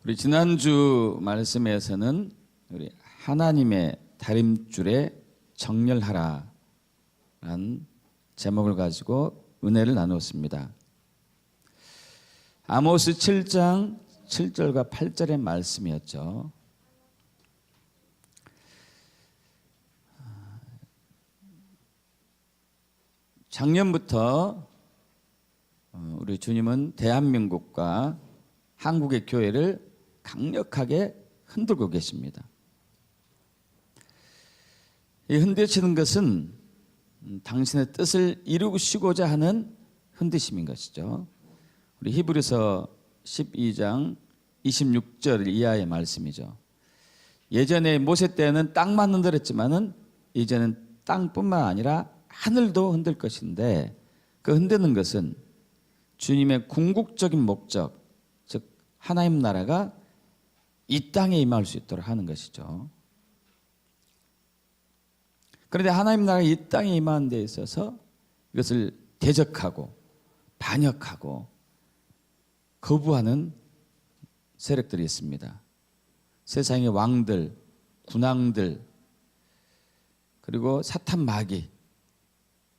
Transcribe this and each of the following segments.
우리 지난주 말씀에서는 우리 하나님의 다림줄에 정렬하라라는 제목을 가지고 은혜를 나누었습니다. 아모스 7장 7절과 8절의 말씀이었죠. 작년부터 우리 주님은 대한민국과 한국의 교회를 강력하게 흔들고 계십니다. 이 흔드시는 것은 당신의 뜻을 이루시고자 하는 흔드심인 것이죠. 우리 히브리서 12장 26절 이하의 말씀이죠. 예전에 모세 때는 땅만 흔들었지만은 이제는 땅뿐만 아니라 하늘도 흔들 것인데, 그 흔드는 것은 주님의 궁극적인 목적, 즉 하나님 나라가 이 땅에 임할 수 있도록 하는 것이죠. 그런데 하나님 나라가 이 땅에 임하는 데 있어서 이것을 대적하고 반역하고 거부하는 세력들이 있습니다. 세상의 왕들, 군왕들, 그리고 사탄 마귀,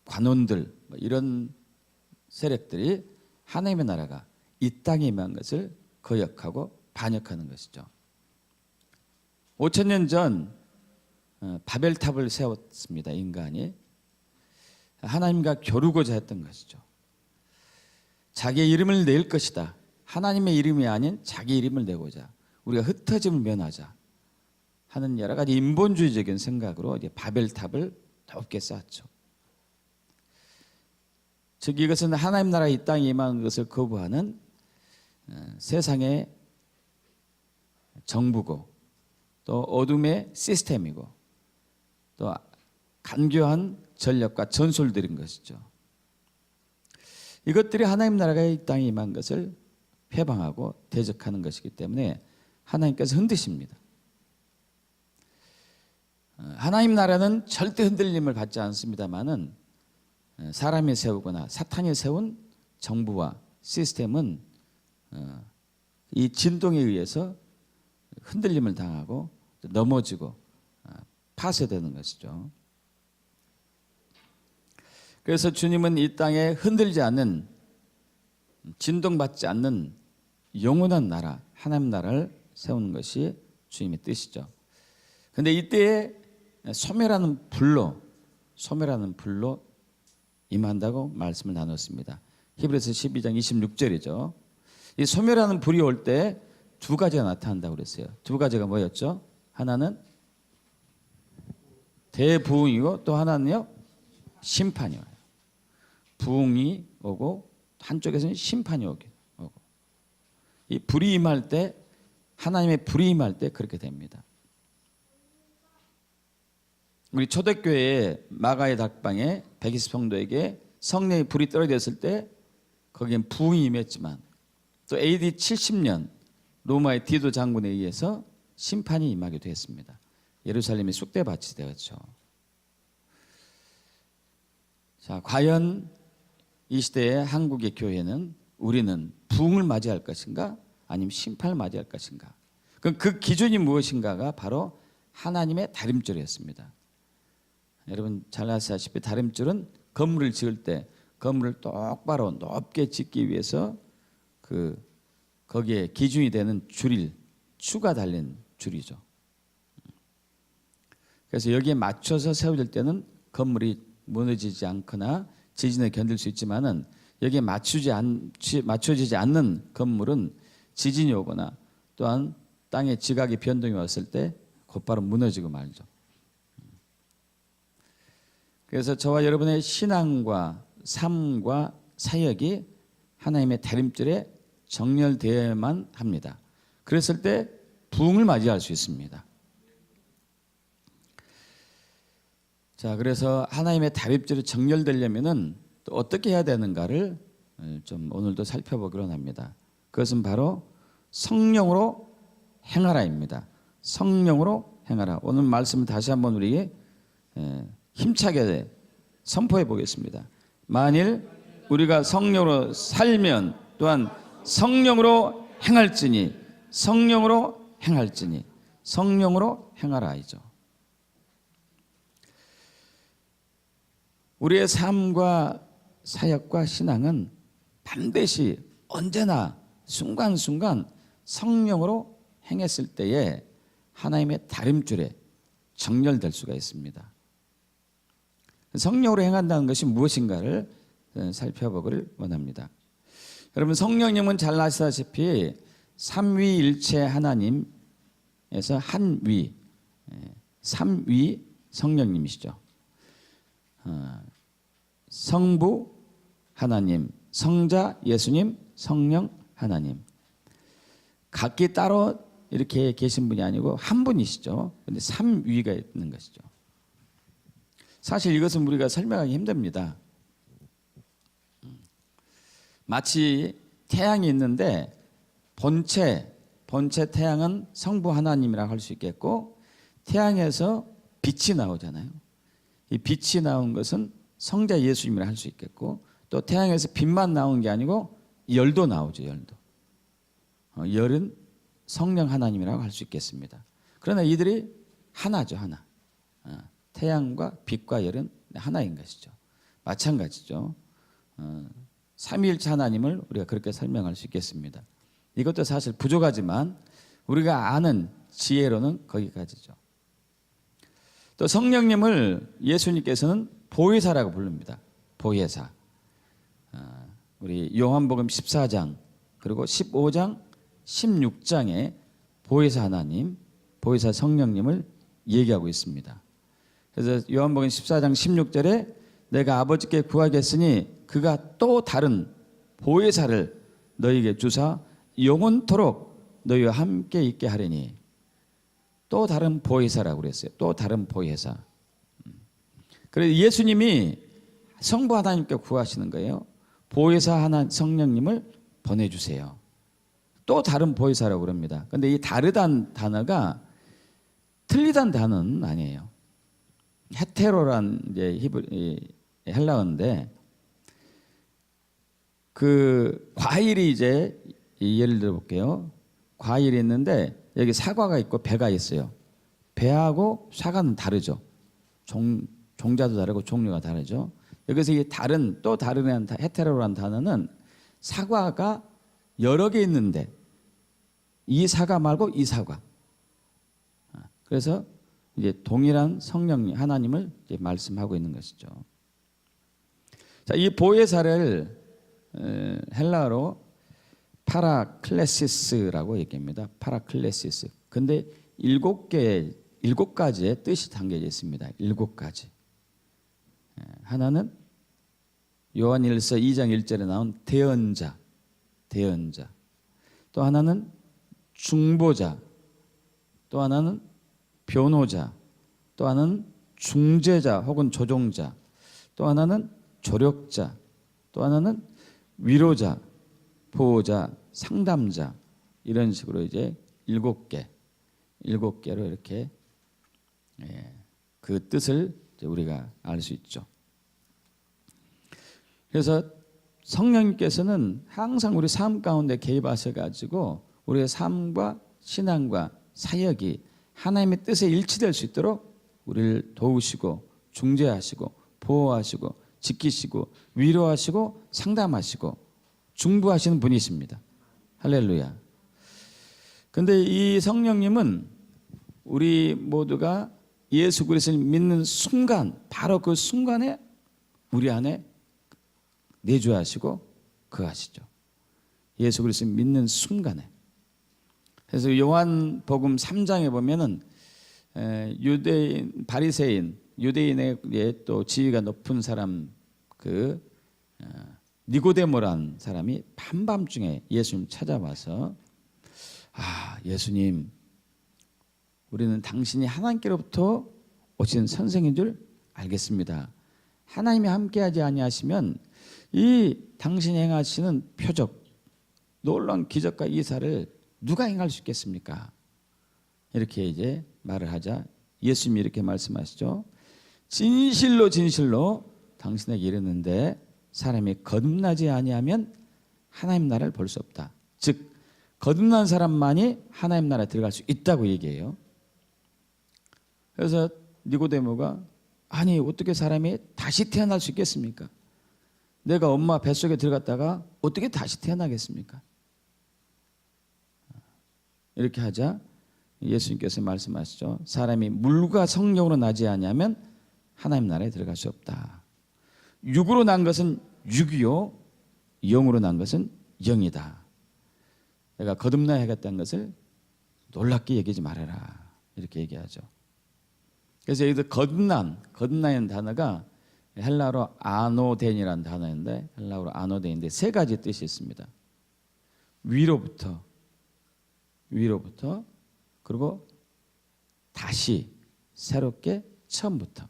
관원들, 이런 세력들이 하나님의 나라가 이 땅에 임한 것을 거역하고 반역하는 것이죠. 5,000년 전 바벨탑을 세웠습니다. 인간이 하나님과 겨루고자 했던 것이죠. 자기의 이름을 낼 것이다. 하나님의 이름이 아닌 자기 이름을 내고자, 우리가 흩어짐을 면하자 하는 여러 가지 인본주의적인 생각으로 이제 바벨탑을 높게 쌓았죠. 즉 이것은 하나님 나라 이 땅에 임하는 것을 거부하는 세상의 정부고, 또 어둠의 시스템이고, 또 간교한 전략과 전술들인 것이죠. 이것들이 하나님 나라가 이 땅에 임한 것을 회방하고 대적하는 것이기 때문에 하나님께서 흔드십니다. 하나님 나라는 절대 흔들림을 받지 않습니다만은 사람이 세우거나 사탄이 세운 정부와 시스템은 이 진동에 의해서 흔들림을 당하고 넘어지고 파쇄되는 것이죠. 그래서 주님은 이 땅에 흔들지 않는, 진동받지 않는 영원한 나라, 하나님 나라를 세우는 것이 주님의 뜻이죠. 그런데 이때에 소멸하는 불로 임한다고 말씀을 나눴습니다. 히브리서 12장 26절이죠. 이 소멸하는 불이 올 때 두 가지가 나타난다고 그랬어요. 두 가지가 뭐였죠? 하나는 대부흥이고 또 하나는요, 심판이 와요. 부흥이 오고 한쪽에서는 심판이 오고, 이 불이 임할 때, 하나님의 불이 임할 때 그렇게 됩니다. 우리 초대교회의 마가의 닭방에 120성도에게 성령의 불이 떨어졌을 때 거기엔 부흥이 임했지만, 또 AD 70년 로마의 디도 장군에 의해서 심판이 임하기도 했습니다. 예루살렘이 쑥대밭이 되었죠. 자, 과연 이 시대의 한국의 교회는, 우리는 부흥을 맞이할 것인가 아니면 심판을 맞이할 것인가? 그 기준이 무엇인가가 바로 하나님의 다림줄이었습니다. 여러분 잘 아시다시피 다림줄은 건물을 지을 때 건물을 똑바로 높게 짓기 위해서 거기에 기준이 되는 추가 달린 줄이죠. 그래서 여기에 맞춰서 세워질 때는 건물이 무너지지 않거나 지진을 견딜 수 있지만은 여기에 맞춰지지 않는 건물은 지진이 오거나 또한 땅의 지각의 변동이 왔을 때 곧바로 무너지고 말죠. 그래서 저와 여러분의 신앙과 삶과 사역이 하나님의 다림줄에 정렬되어야만 합니다. 그랬을 때 부흥을 맞이할 수 있습니다. 자, 그래서 하나님의 다림줄이 정렬되려면은 또 어떻게 해야 되는가를 좀 오늘도 살펴보기로 합니다. 그것은 바로 성령으로 행하라입니다. 성령으로 행하라. 오늘 말씀을 다시 한번 우리 힘차게 선포해 보겠습니다. 만일 우리가 성령으로 살면 또한 성령으로 행할지니 성령으로 행할지니 성령으로 행하라이죠. 우리의 삶과 사역과 신앙은 반드시 언제나 순간순간 성령으로 행했을 때에 하나님의 다림줄에 정렬될 수가 있습니다. 성령으로 행한다는 것이 무엇인가를 살펴보기를 원합니다. 여러분, 성령님은 잘 아시다시피 삼위일체 하나님에서 한위, 삼위 성령님이시죠. 성부 하나님, 성자 예수님, 성령 하나님. 각기 따로 이렇게 계신 분이 아니고 한 분이시죠. 그런데 삼위가 있는 것이죠. 사실 이것은 우리가 설명하기 힘듭니다. 마치 태양이 있는데 본체 태양은 성부 하나님이라고 할 수 있겠고, 태양에서 빛이 나오잖아요. 이 빛이 나온 것은 성자 예수님이라 할 수 있겠고, 또 태양에서 빛만 나온 게 아니고 열도 나오죠. 열도. 열은 성령 하나님이라고 할 수 있겠습니다. 그러나 이들이 하나죠. 하나. 태양과 빛과 열은 하나인 것이죠. 마찬가지죠. 삼위일체 하나님을 우리가 그렇게 설명할 수 있겠습니다. 이것도 사실 부족하지만 우리가 아는 지혜로는 거기까지죠. 또 성령님을 예수님께서는 보혜사라고 부릅니다. 보혜사. 우리 요한복음 14장 그리고 15장 16장에 보혜사 하나님, 보혜사 성령님을 얘기하고 있습니다. 그래서 요한복음 14장 16절에 내가 아버지께 구하겠으니 그가 또 다른 보혜사를 너희에게 주사 영원토록 너희와 함께 있게 하리니, 또 다른 보혜사라고 그랬어요. 또 다른 보혜사. 그래서 예수님이 성부 하나님께 구하시는 거예요. 보혜사 하나 성령님을 보내주세요. 또 다른 보혜사라고 그럽니다. 그런데 이 다르다는 단어가 틀리다는 단어는 아니에요. 헤테로란 이제 헬라어인데, 그 과일이 이제 예를 들어 볼게요. 과일이 있는데 여기 사과가 있고 배가 있어요. 배하고 사과는 다르죠. 종자도 다르고 종류가 다르죠. 여기서 이 다른, 또 다른 헤테로란 단어는 사과가 여러 개 있는데 이 사과 말고 이 사과. 그래서 이제 동일한 성령 하나님을 이제 말씀하고 있는 것이죠. 자, 이 보혜사를 헬라어로 파라클레시스라고 얘기합니다. 파라클레시스. 근데 7가지의 뜻이 담겨져 있습니다. 7가지. 하나는 요한일서 2장 1절에 나온 대언자. 또 하나는 중보자. 또 하나는 변호자. 또 하나는 중재자 혹은 조종자. 또 하나는 조력자. 또 하나는 위로자, 보호자, 상담자. 이런 식으로 이제 7개로 이렇게 그 뜻을 이제 우리가 알 수 있죠. 그래서 성령님께서는 항상 우리 삶 가운데 개입하셔가지고 우리의 삶과 신앙과 사역이 하나님의 뜻에 일치될 수 있도록 우리를 도우시고 중재하시고 보호하시고 지키시고 위로하시고 상담하시고 중보하시는 분이십니다. 할렐루야. 근데 이 성령님은 우리 모두가 예수 그리스도를 믿는 순간, 바로 그 순간에 우리 안에 내주하시고 거하시죠. 예수 그리스도를 믿는 순간에. 그래서 요한복음 3장에 보면은 유대인, 바리새인, 유대인의 또 지위가 높은 사람, 그 니고데모란 사람이 밤밤중에 예수님 찾아와서, 예수님, 우리는 당신이 하나님께로부터 오신 선생인 줄 알겠습니다. 하나님이 함께하지 아니하시면 이 당신이 행하시는 표적, 놀라운 기적과 이사를 누가 행할 수 있겠습니까? 이렇게 이제 말을 하자 예수님이 이렇게 말씀하시죠. 진실로 진실로 당신에게 이르는데 사람이 거듭나지 아니하면 하나님 나라를 볼 수 없다. 즉 거듭난 사람만이 하나님 나라에 들어갈 수 있다고 얘기해요. 그래서 니고데모가 아니 어떻게 사람이 다시 태어날 수 있겠습니까? 내가 엄마 뱃속에 들어갔다가 어떻게 다시 태어나겠습니까? 이렇게 하자 예수님께서 말씀하시죠. 사람이 물과 성령으로 나지 아니하면 하나님 나라에 들어갈 수 없다. 육으로 난 것은 육이요 영으로 난 것은 영이다. 내가 거듭나야 하겠다는 것을 놀랍게 얘기하지 말아라. 이렇게 얘기하죠. 그래서 여기서 거듭나는 단어가 헬라어로 아노덴이라는 단어인데 헬라어로 아노덴인데 세 가지 뜻이 있습니다. 위로부터 그리고 다시 새롭게 처음부터.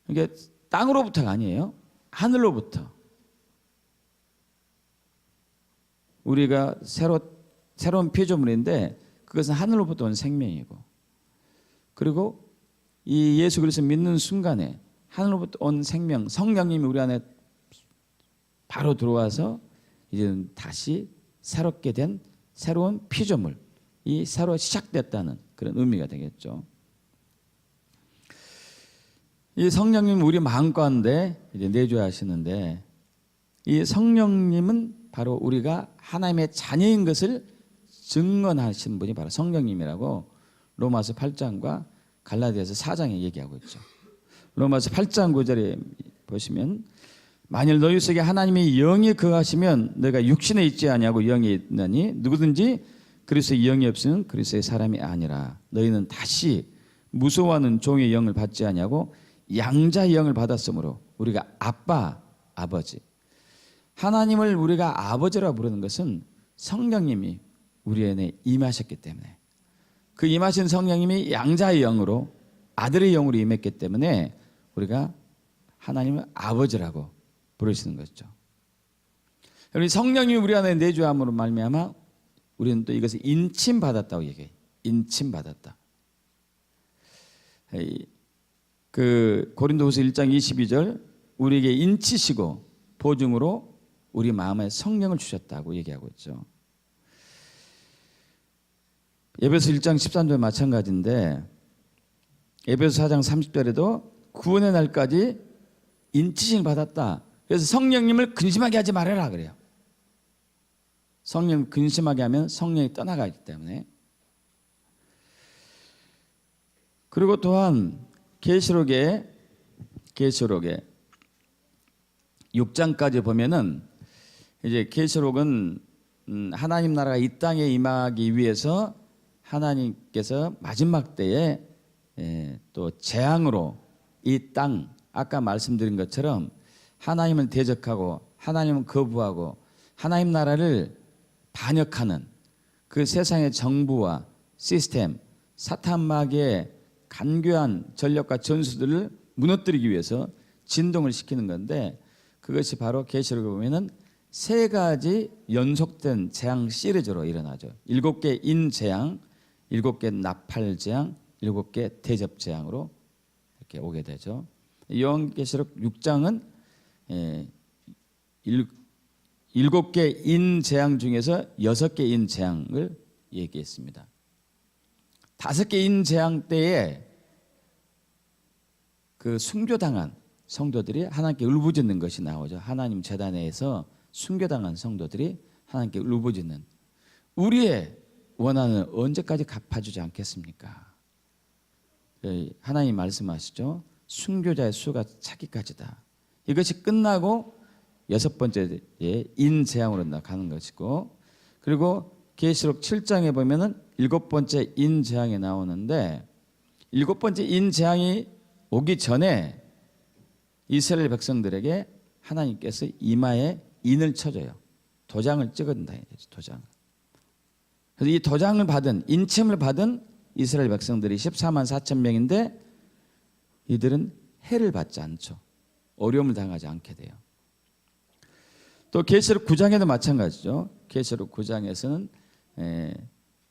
이게 땅으로부터가 아니에요. 하늘로부터. 우리가 새로운 피조물인데 그것은 하늘로부터 온 생명이고, 그리고 이 예수 그리스도 믿는 순간에 하늘로부터 온 생명, 성령님이 우리 안에 바로 들어와서 이제는 다시 새롭게 된 새로운 피조물, 이 새로 시작됐다는 그런 의미가 되겠죠. 이 성령님 우리 마음 가운데 이제 내줘야 하시는데, 이 성령님은 바로 우리가 하나님의 자녀인 것을 증언하신 분이 바로 성령님이라고 로마서 8장과 갈라디아서 4장에 얘기하고 있죠. 로마서 8장 9절에 보시면 만일 너희 속에 하나님의 영이 거하시면 너희가 육신에 있지 아니하고 영이 있나니 누구든지 그리스도의 영이 없으면 그리스도의 사람이 아니라. 너희는 다시 무서워하는 종의 영을 받지 아니하고 양자의 영을 받았으므로 우리가 아빠, 아버지. 하나님을 우리가 아버지라고 부르는 것은 성령님이 우리 안에 임하셨기 때문에, 그 임하신 성령님이 양자의 영으로 아들의 영으로 임했기 때문에 우리가 하나님을 아버지라고 부르시는 것이죠. 우리 성령님이 우리 안에 내주함으로 말미암아 우리는 또 이것을 인침받았다고 얘기해요. 인침받았다. 그 고린도후서 1장 22절 우리에게 인치시고 보증으로 우리 마음에 성령을 주셨다고 얘기하고 있죠. 에베소 1장 13절 마찬가지인데 에베소 4장 30절에도 구원의 날까지 인치심을 받았다. 그래서 성령님을 근심하게 하지 말아라 그래요. 성령 근심하게 하면 성령이 떠나가기 때문에. 그리고 또한 계시록에 6장까지 보면은 이제 계시록은 하나님 나라가 이 땅에 임하기 위해서 하나님께서 마지막 때에 또 재앙으로 이 땅, 아까 말씀드린 것처럼 하나님을 대적하고 하나님을 거부하고 하나님 나라를 반역하는 그 세상의 정부와 시스템, 사탄 마귀의 간교한 전력과 전수들을 무너뜨리기 위해서 진동을 시키는 건데, 그것이 바로 계시록에 보면은 세 가지 연속된 재앙 시리즈로 일어나죠. 7개 인재앙, 7개 나팔재앙, 7개 대접재앙으로 이렇게 오게 되죠. 요한계시록 6장은 7개 인재앙 중에서 6개 인재앙을 얘기했습니다. 5개 인재앙 때에 그 순교당한 성도들이 하나님께 울부짖는 것이 나오죠. 하나님 제단에서 순교당한 성도들이 하나님께 울부짖는, 우리의 원한은 언제까지 갚아주지 않겠습니까? 하나님 말씀하시죠. 순교자의 수가 차기까지다. 이것이 끝나고 6번째 인재앙으로 나가는 것이고, 그리고 계시록 7장에 보면은 7번째 인재앙이 나오는데, 7번째 인재앙이 오기 전에 이스라엘 백성들에게 하나님께서 이마에 인을 쳐줘요. 도장을 찍어준다. 도장. 그래서 이 도장을 받은, 인침을 받은 이스라엘 백성들이 14만 4천 명인데 이들은 해를 받지 않죠. 어려움을 당하지 않게 돼요. 또 계시록 9장에도 마찬가지죠. 계시록 9장에서는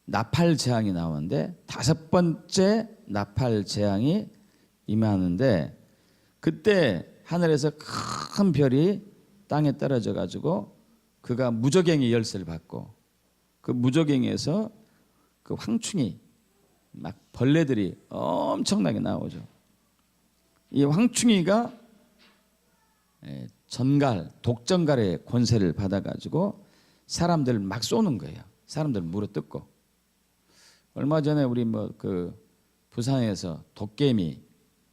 나팔 재앙이 나오는데 5번째 나팔 재앙이 임하는데, 그때 하늘에서 큰 별이 땅에 떨어져 가지고 그가 무저갱이 열쇠를 받고 그 무저갱에서 그 황충이 막 벌레들이 엄청나게 나오죠. 이 황충이가 독전갈의 권세를 받아가지고 사람들 막 쏘는 거예요. 사람들 물어뜯고. 얼마 전에 우리 부산에서 도깨미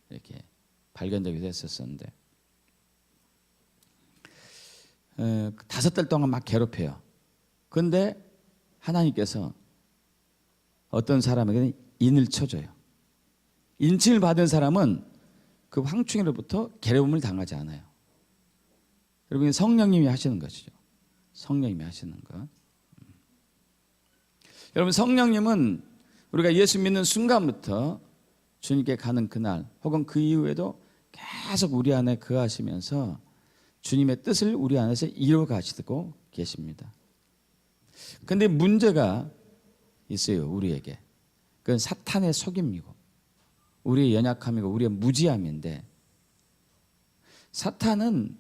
이렇게 발견되게 됐었는데 5달 동안 막 괴롭혀요. 그런데 하나님께서 어떤 사람에게는 인을 쳐줘요. 인칭을 받은 사람은 그 황충이로부터 괴로움을 당하지 않아요. 여러분, 성령님이 하시는 것이죠. 성령님이 하시는 것. 여러분, 성령님은 우리가 예수 믿는 순간부터 주님께 가는 그날 혹은 그 이후에도 계속 우리 안에 거하시면서 주님의 뜻을 우리 안에서 이루어 가시고 계십니다. 그런데 문제가 있어요. 우리에게. 그건 사탄의 속임이고 우리의 연약함이고 우리의 무지함인데, 사탄은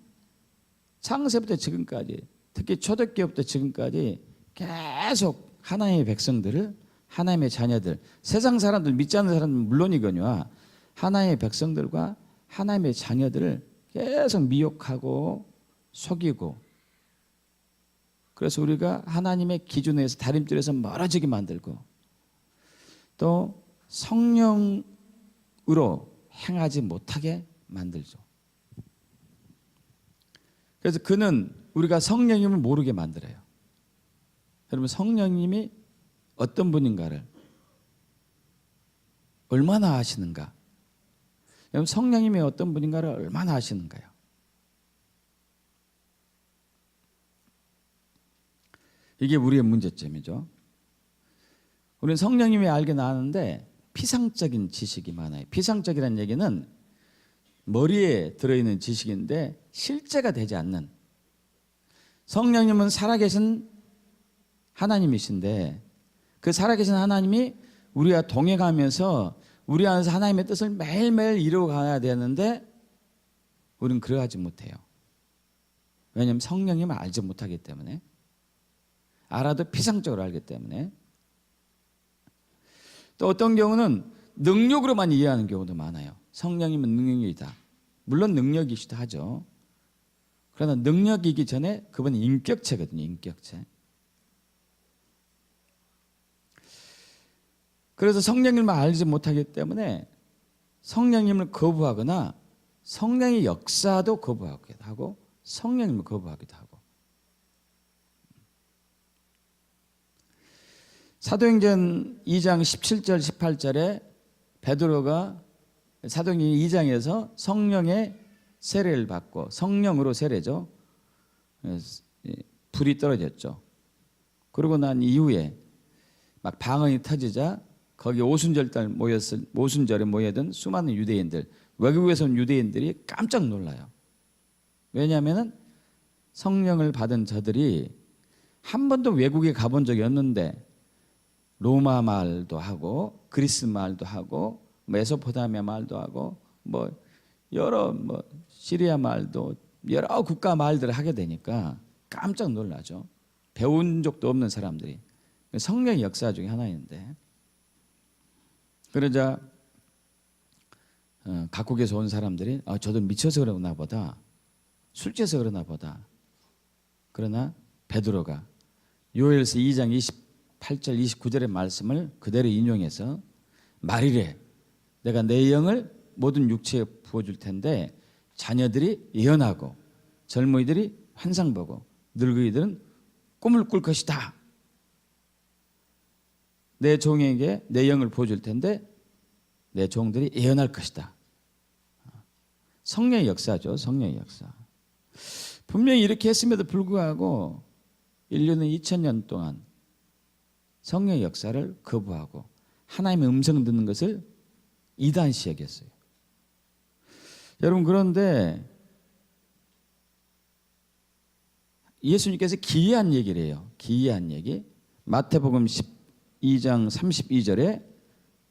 창세부터 지금까지, 특히 초대교회부터 지금까지 계속 하나님의 백성들을, 하나님의 자녀들, 세상 사람들, 믿지 않는 사람들은 물론이거니와 하나님의 백성들과 하나님의 자녀들을 계속 미혹하고 속이고, 그래서 우리가 하나님의 기준에서 다림줄에서 멀어지게 만들고 또 성령으로 행하지 못하게 만들죠. 그래서 그는 우리가 성령님을 모르게 만들어요. 여러분, 성령님이 어떤 분인가를 얼마나 아시는가? 여러분, 성령님이 어떤 분인가를 얼마나 아시는가요? 이게 우리의 문제점이죠. 우리는 성령님이 알게 나는데 피상적인 지식이 많아요. 피상적이라는 얘기는 머리에 들어있는 지식인데 실제가 되지 않는. 성령님은 살아계신 하나님이신데 그 살아계신 하나님이 우리와 동행하면서 우리 안에서 하나님의 뜻을 매일매일 이루어가야 되는데 우리는 그러하지 못해요. 왜냐하면 성령님을 알지 못하기 때문에, 알아도 피상적으로 알기 때문에. 또 어떤 경우는 능력으로만 이해하는 경우도 많아요. 성령님은 능력이다. 물론 능력이시다 하죠. 그러나 능력이기 전에 그분은 인격체거든요. 인격체. 그래서 성령님을 알지 못하기 때문에 성령님을 거부하거나 성령의 역사도 거부하기도 하고 성령님을 거부하기도 하고. 사도행전 2장 17절 18절에 베드로가 사도행전 2장에서 성령의 세례를 받고, 성령으로 세례죠. 불이 떨어졌죠. 그러고 난 이후에 막 방언이 터지자 거기 오순절에 모여든 수많은 유대인들, 외국에서 온 유대인들이 깜짝 놀라요. 왜냐하면 성령을 받은 저들이 한 번도 외국에 가본 적이 없는데 로마 말도 하고 그리스 말도 하고 메소포타미아 말도 하고 여러 시리아 말도 여러 국가 말들을 하게 되니까 깜짝 놀라죠. 배운 적도 없는 사람들이. 성령의 역사 중에 하나인데, 그러자 각국에서 온 사람들이 저도 미쳐서 그러나 보다, 술 취해서 그러나 보다. 그러나 베드로가 요엘서 2장 28절 29절의 말씀을 그대로 인용해서 말이래, 내가 내 영을 모든 육체에 부어줄 텐데 자녀들이 예언하고 젊은이들이 환상 보고 늙은이들은 꿈을 꿀 것이다. 내 종에게 내 영을 부어줄 텐데 내 종들이 예언할 것이다. 성령의 역사죠. 성령의 역사. 분명히 이렇게 했음에도 불구하고 인류는 2000년 동안 성령의 역사를 거부하고 하나님의 음성 듣는 것을 이단시 여겼어요. 여러분, 그런데 예수님께서 기이한 얘기를 해요. 기이한 얘기. 마태복음 12장 32절에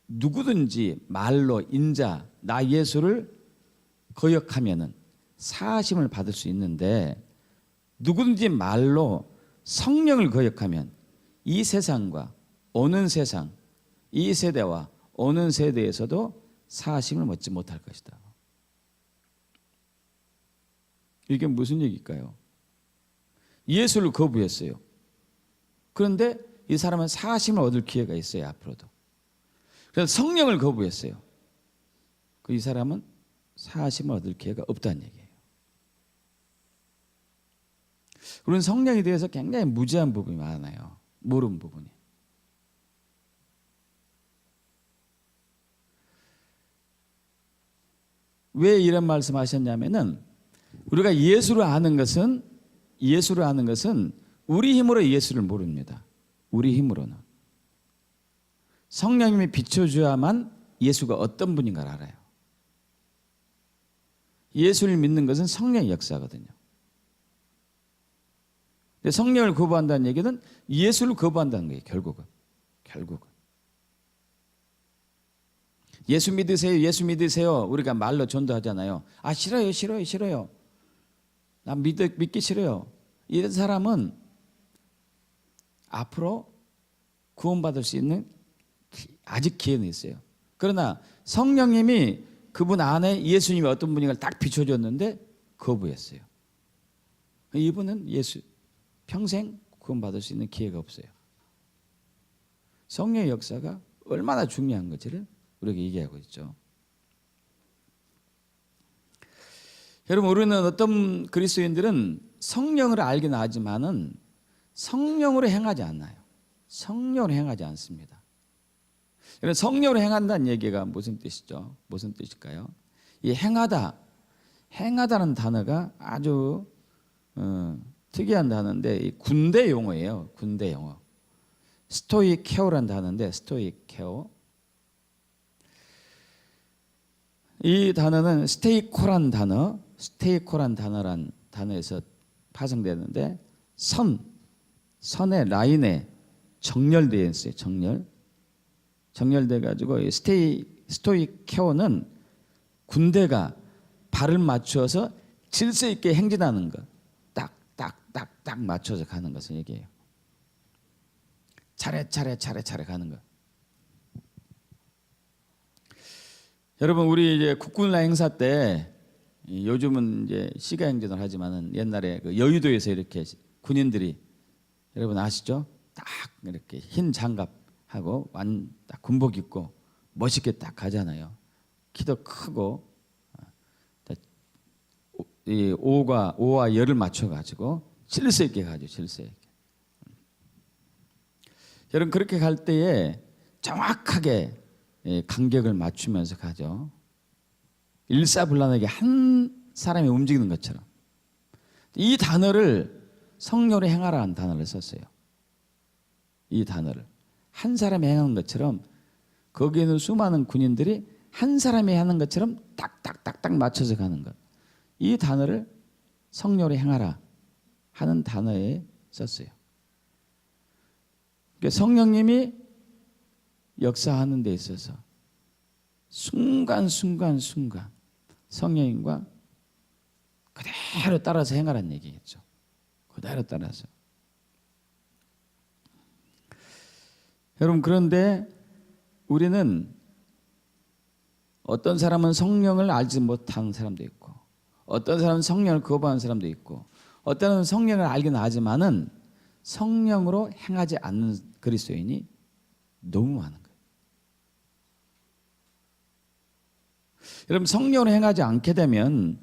누구든지 말로 인자 나 예수를 거역하면은 사하심을 받을 수 있는데, 누구든지 말로 성령을 거역하면 이 세상과 오는 세상, 이 세대와 오는 세대에서도 사심을 얻지 못할 것이다. 이게 무슨 얘기일까요? 예수를 거부했어요. 그런데 이 사람은 사심을 얻을 기회가 있어요, 앞으로도. 그래서 성령을 거부했어요. 이 사람은 사심을 얻을 기회가 없다는 얘기예요. 우리는 성령에 대해서 굉장히 무지한 부분이 많아요. 모르는 부분이. 왜 이런 말씀하셨냐면은 우리가 예수를 아는 것은 우리 힘으로 예수를 모릅니다. 우리 힘으로는. 성령님이 비춰줘야만 예수가 어떤 분인가를 알아요. 예수를 믿는 것은 성령의 역사거든요. 근데 성령을 거부한다는 얘기는 예수를 거부한다는 거예요. 결국은. 예수 믿으세요. 우리가 말로 전도하잖아요. 아, 싫어요. 나 믿기 싫어요. 이런 사람은 앞으로 구원받을 수 있는 아직 기회는 있어요. 그러나 성령님이 그분 안에 예수님이 어떤 분인가를 딱 비춰줬는데 거부했어요. 이분은 평생 구원받을 수 있는 기회가 없어요. 성령의 역사가 얼마나 중요한 건지를 우리에게 얘기하고 있죠. 여러분, 우리는 어떤 그리스도인들은 성령을 알긴 하지만은 성령으로 행하지 않나요? 성령으로 행하지 않습니다. 여러분, 성령으로 행한다는 얘기가 무슨 뜻이죠? 무슨 뜻일까요? 이 행하다는 단어가 아주 특이한 단어인데 이 군대 용어예요. 군대 용어. 스토이케오라는 단어인데 스토이케오. 이 단어는 스테이코란 단어란 단어에서 파생되는데 선의 라인에 정렬되어 있어요. 정렬돼 가지고 스토이케오는 군대가 발을 맞추어서 질서 있게 행진하는 것, 딱 맞춰서 가는 것을 얘기해요. 차례 가는 것. 여러분, 우리 이제 국군라 행사 때 요즘은 이제 시가 행진을 하지만은 옛날에 그 여의도에서 이렇게 군인들이 여러분 아시죠? 딱 이렇게 흰 장갑하고 딱 군복 입고 멋있게 딱 가잖아요. 키도 크고 이 오와 열을 맞춰 가지고 질서 있게 가죠. 질서 있게. 여러분, 그렇게 갈 때에 정확하게 간격을 맞추면서 가죠. 일사불란하게 한 사람이 움직이는 것처럼. 이 단어를 성령으로 행하라는 단어를 썼어요. 이 단어를 한 사람이 행하는 것처럼 거기에 있는 수많은 군인들이 한 사람이 하는 것처럼 딱딱딱딱 맞춰서 가는 것. 이 단어를 성령으로 행하라 하는 단어에 썼어요. 그러니까 성령님이 역사하는 데 있어서 순간 성령님과 그대로 따라서 행하라는 얘기겠죠. 그대로 따라서. 여러분, 그런데 우리는 어떤 사람은 성령을 알지 못하는 사람도 있고 어떤 사람은 성령을 거부하는 사람도 있고 어떤 사람은 성령을 알긴 하지만은 성령으로 행하지 않는 그리스도인이 너무 많은 거예요. 여러분, 성령으로 행하지 않게 되면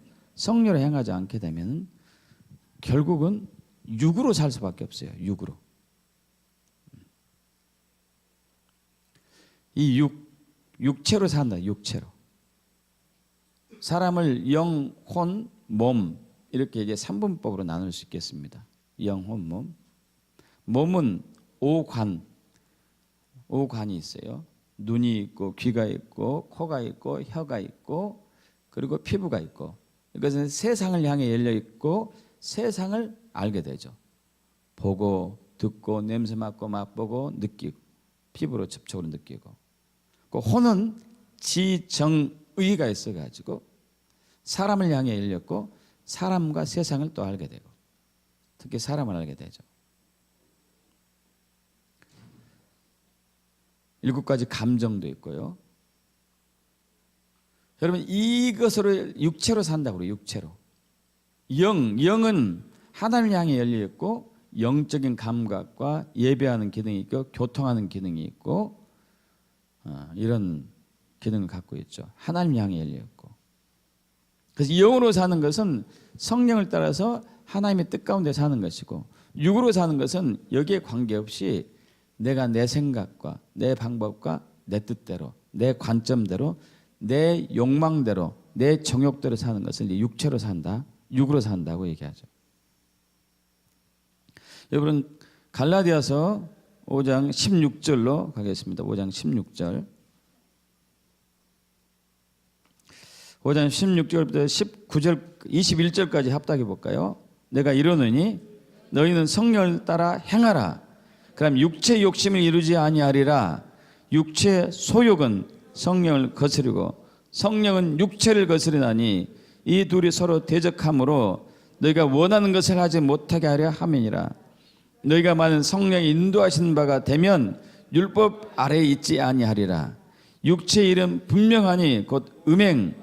결국은 육으로 살 수밖에 없어요. 육으로. 이 육체로 산다. 육체로. 사람을 영, 혼, 몸 이렇게 이제 3분법으로 나눌 수 있겠습니다. 영, 혼, 몸. 몸은 오관이 있어요. 눈이 있고 귀가 있고 코가 있고 혀가 있고 그리고 피부가 있고 이것은 세상을 향해 열려 있고 세상을 알게 되죠. 보고 듣고 냄새 맡고 맛보고 느끼고 피부로 접촉으로 느끼고 그 혼은 지정의가 있어가지고 사람을 향해 열렸고 사람과 세상을 또 알게 되고 특히 사람을 알게 되죠. 7가지 감정도 있고요. 여러분 이것으로 육체로 산다고 그래요. 육체로. 영은 하나님을 향해 열려 있고 영적인 감각과 예배하는 기능이 있고 교통하는 기능이 있고 이런 기능을 갖고 있죠. 하나님 향해 열려 있고. 그래서 영으로 사는 것은 성령을 따라서 하나님의 뜻 가운데 사는 것이고, 육으로 사는 것은 여기에 관계없이 내가 내 생각과 내 방법과 내 뜻대로 내 관점대로 내 욕망대로 내 정욕대로 사는 것을 이제 육체로 산다, 육으로 산다고 얘기하죠. 여러분 갈라디아서 5장 16절로 가겠습니다. 5장 16절. 5장 16절부터 19절 21절까지 합작해 볼까요? 내가 이르노니 너희는 성령을 따라 행하라. 그럼 육체 욕심을 이루지 아니하리라. 육체 소욕은 성령을 거스르고 성령은 육체를 거스르나니 이 둘이 서로 대적하므로 너희가 원하는 것을 하지 못하게 하려 함이니라. 너희가 만일 성령이 인도하시는 바가 되면 율법 아래에 있지 아니하리라. 육체의 일은 분명하니 곧 음행,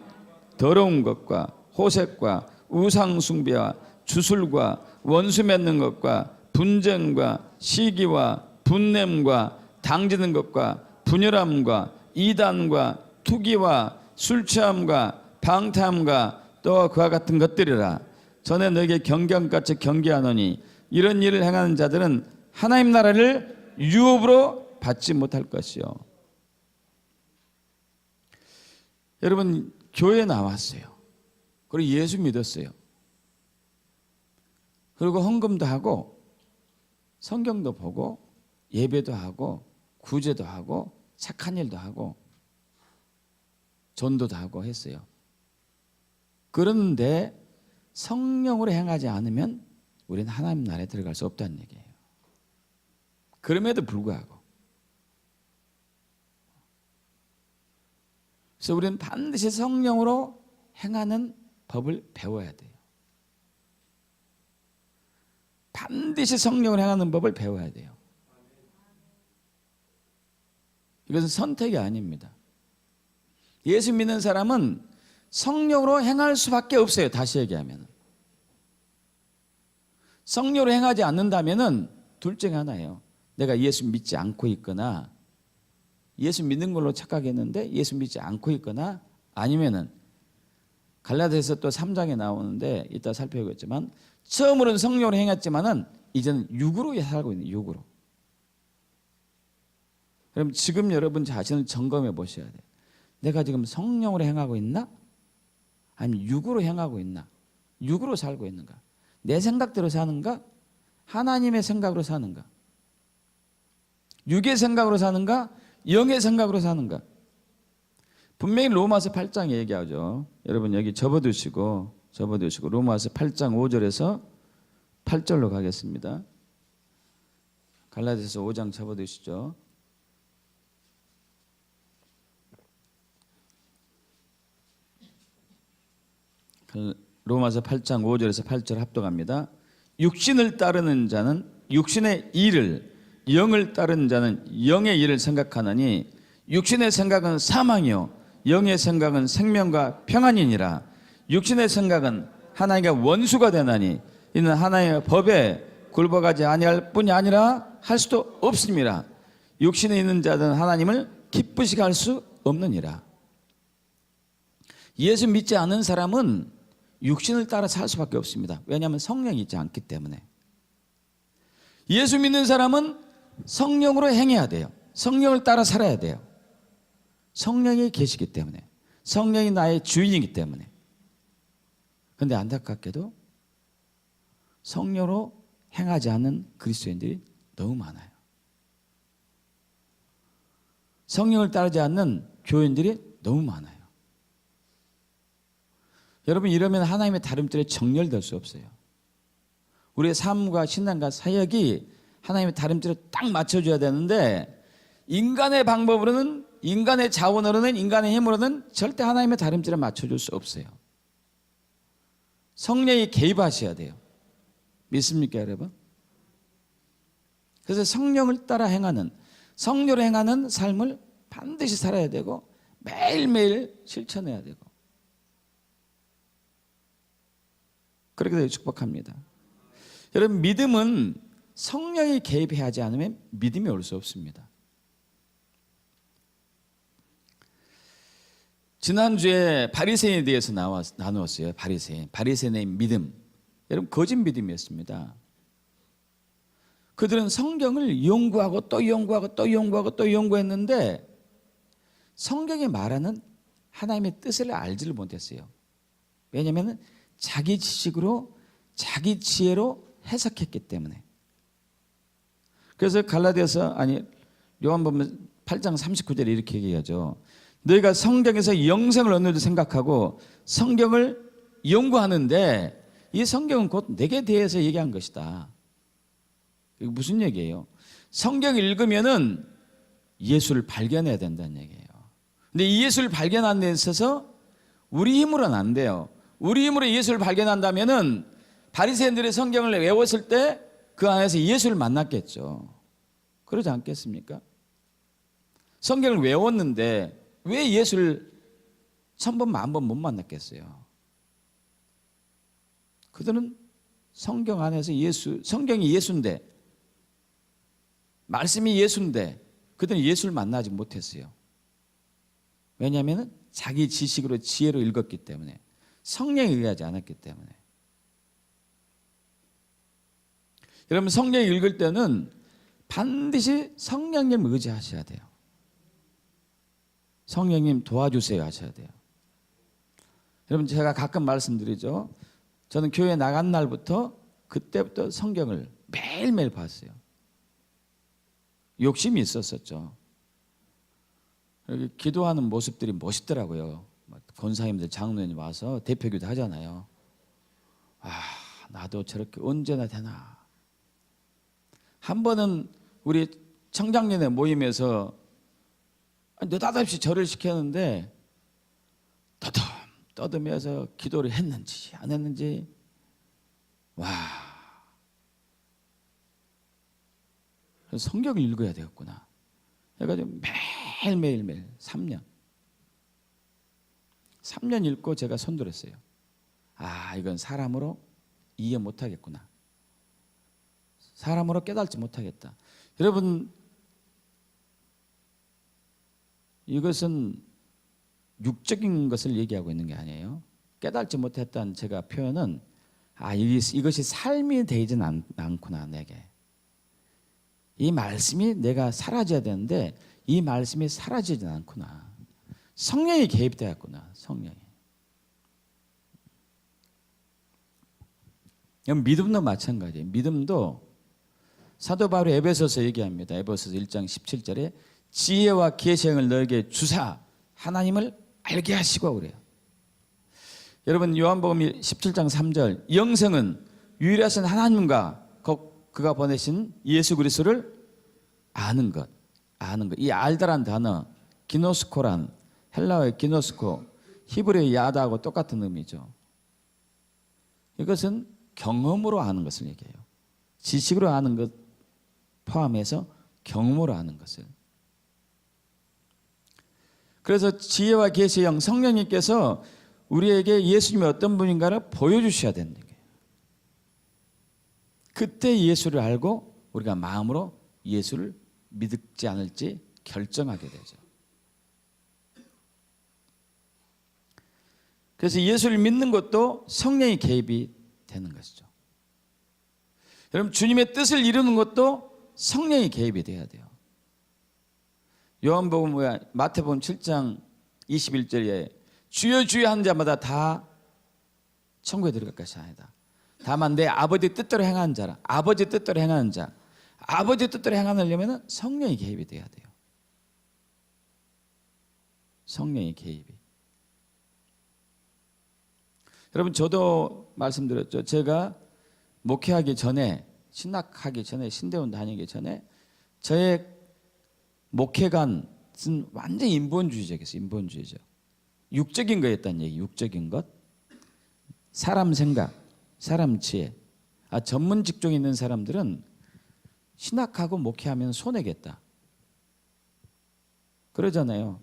더러운 것과 호색과 우상 숭배와 주술과 원수 맺는 것과 분쟁과 시기와 분냄과 당지는 것과 분열함과 이단과 투기와 술취함과 방탕함과 또 그와 같은 것들이라. 전에 너에게 경경같이 경계하노니 이런 일을 행하는 자들은 하나님 나라를 유업으로 받지 못할 것이요. 여러분 교회에 나왔어요. 그리고 예수 믿었어요. 그리고 헌금도 하고 성경도 보고 예배도 하고 구제도 하고 착한 일도 하고 전도도 하고 했어요. 그런데 성령으로 행하지 않으면 우리는 하나님 나라에 들어갈 수 없다는 얘기예요. 그럼에도 불구하고 그래서 우리는 반드시 성령으로 행하는 법을 배워야 돼요. 반드시 성령으로 행하는 법을 배워야 돼요. 이것은 선택이 아닙니다. 예수 믿는 사람은 성령으로 행할 수밖에 없어요. 다시 얘기하면 성령으로 행하지 않는다면 둘 중에 하나예요. 내가 예수 믿지 않고 있거나 예수 믿는 걸로 착각했는데 예수 믿지 않고 있거나 아니면은 갈라디아서 또 3장에 나오는데 이따 살펴보겠지만 처음으로는 성령으로 행했지만은 이제는 육으로 살고 있는 육으로. 그럼 지금 여러분 자신을 점검해 보셔야 돼요. 내가 지금 성령으로 행하고 있나? 아니면 육으로 행하고 있나? 육으로 살고 있는가? 내 생각대로 사는가? 하나님의 생각으로 사는가? 육의 생각으로 사는가? 영의 생각으로 사는가? 분명히 로마서 8장에 얘기하죠. 여러분 여기 접어두시고 로마서 8장 5절에서 8절로 가겠습니다. 갈라디아서 5장 접어두시죠. 로마서 8장 5절에서 8절 합독합니다. 육신을 따르는 자는 육신의 일을, 영을 따르는 자는 영의 일을 생각하느니 육신의 생각은 사망이요 영의 생각은 생명과 평안이니라. 육신의 생각은 하나님과 원수가 되나니 이는 하나님의 법에 굴복하지 아니할 뿐이 아니라 할 수도 없습니다. 육신에 있는 자들은 하나님을 기쁘시게 할 수 없느니라. 예수 믿지 않는 사람은 육신을 따라 살 수밖에 없습니다. 왜냐하면 성령이 있지 않기 때문에. 예수 믿는 사람은 성령으로 행해야 돼요. 성령을 따라 살아야 돼요. 성령이 계시기 때문에. 성령이 나의 주인이기 때문에. 그런데 안타깝게도 성령으로 행하지 않는 그리스도인들이 너무 많아요. 성령을 따르지 않는 교인들이 너무 많아요. 여러분 이러면 하나님의 다름질에 정렬될 수 없어요. 우리의 삶과 신앙과 사역이 하나님의 다름질에 딱 맞춰줘야 되는데 인간의 방법으로는, 인간의 자원으로는, 인간의 힘으로는 절대 하나님의 다름질에 맞춰줄 수 없어요. 성령이 개입하셔야 돼요. 믿습니까 여러분? 그래서 성령을 따라 행하는, 성령으로 행하는 삶을 반드시 살아야 되고 매일매일 실천해야 되고 그렇게 되어 축복합니다. 여러분, 믿음은 성령이 개입하지 않으면 믿음이 올 수 없습니다. 지난주에 바리새인에 대해서 나누었어요. 바리새인의 믿음. 여러분, 거짓 믿음이었습니다. 그들은 성경을 연구하고 또 연구하고 또 연구하고 또 연구했는데 성경이 말하는 하나님의 뜻을 알지를 못했어요. 왜냐하면 자기 지식으로 자기 지혜로 해석했기 때문에. 그래서 요한복음 8장 39절에 이렇게 얘기하죠. 너희가 성경에서 영생을 얻는 줄 생각하고 성경을 연구하는데 이 성경은 곧 내게 대해서 얘기한 것이다. 이게 무슨 얘기예요? 성경을 읽으면은 예수를 발견해야 된다는 얘기예요. 근데 이 예수를 발견하는 데 있어서 우리 힘으로는 안 돼요. 우리 힘으로 예수를 발견한다면은 바리새인들의 성경을 외웠을 때 그 안에서 예수를 만났겠죠. 그러지 않겠습니까? 성경을 외웠는데 왜 예수를 1000번, 10,000번 못 만났겠어요? 그들은 성경 안에서 성경이 예수인데, 말씀이 예수인데 그들은 예수를 만나지 못했어요. 왜냐하면 자기 지식으로 지혜로 읽었기 때문에, 성령에 의하지 않았기 때문에. 여러분, 성경 읽을 때는 반드시 성령님 의지하셔야 돼요. 성령님 도와주세요 하셔야 돼요. 여러분, 제가 가끔 말씀드리죠. 저는 교회 나간 날부터 그때부터 성경을 매일매일 봤어요. 욕심이 있었었죠. 여기 기도하는 모습들이 멋있더라고요. 권사님들, 장로님 와서 대표기도 하잖아요. 나도 저렇게 언제나 되나. 한 번은 우리 청장년회 모임에서 느닷없이 절을 시켰는데 떠듬떠듬해서 기도를 했는지 안 했는지, 성경을 읽어야 되겠구나 해가지고 매일 3년 읽고 제가 손들었어요. 이건 사람으로 이해 못하겠구나. 사람으로 깨달지 못하겠다. 여러분, 이것은 육적인 것을 얘기하고 있는 게 아니에요. 깨달지 못했다는 제가 표현은 이것이 삶이 되지는 않구나. 내게 이 말씀이 내가 사라져야 되는데 이 말씀이 사라지진 않구나. 성령이 개입되었구나. 성령이. 믿음도 마찬가지예요. 믿음도 사도 바울이 에베소서 얘기합니다. 에베소서 1장 17절에 지혜와 계시형을 너에게 주사 하나님을 알게 하시고 그래요. 여러분, 요한복음 17장 3절, 영생은 유일하신 하나님과 그가 보내신 예수 그리스도를 아는 것. 이 알다란 단어, 기노스코란, 헬라어의 기노스코, 히브리어의 야다하고 똑같은 의미죠. 이것은 경험으로 아는 것을 얘기해요. 지식으로 아는 것 포함해서 경험으로 아는 것을. 그래서 지혜와 계시의 영, 성령님께서 우리에게 예수님이 어떤 분인가를 보여주셔야 되는 거예요. 그때 예수를 알고 우리가 마음으로 예수를 믿을지 않을지 결정하게 되죠. 그래서 예수를 믿는 것도 성령의 개입이 되는 것이죠. 여러분, 주님의 뜻을 이루는 것도 성령의 개입이 돼야 돼요. 마태복음 7장 21절에 주여 주여 하는 자마다 다 천국에 들어갈 것이 아니다. 다만 내 아버지 뜻대로 행하는 자라. 아버지 뜻대로 행하는 자. 아버지 뜻대로 행하려면 성령의 개입이 돼야 돼요. 성령의 개입이. 여러분, 저도 말씀드렸죠. 제가 목회하기 전에, 신학하기 전에, 신대원 다니기 전에 저의 목회관은 완전 인본주의적이었어요. 인본주의적. 육적인 거였다는 얘기. 육적인 것. 사람 생각, 사람 지혜. 전문 직종에 있는 사람들은 신학하고 목회하면 손해겠다. 그러잖아요.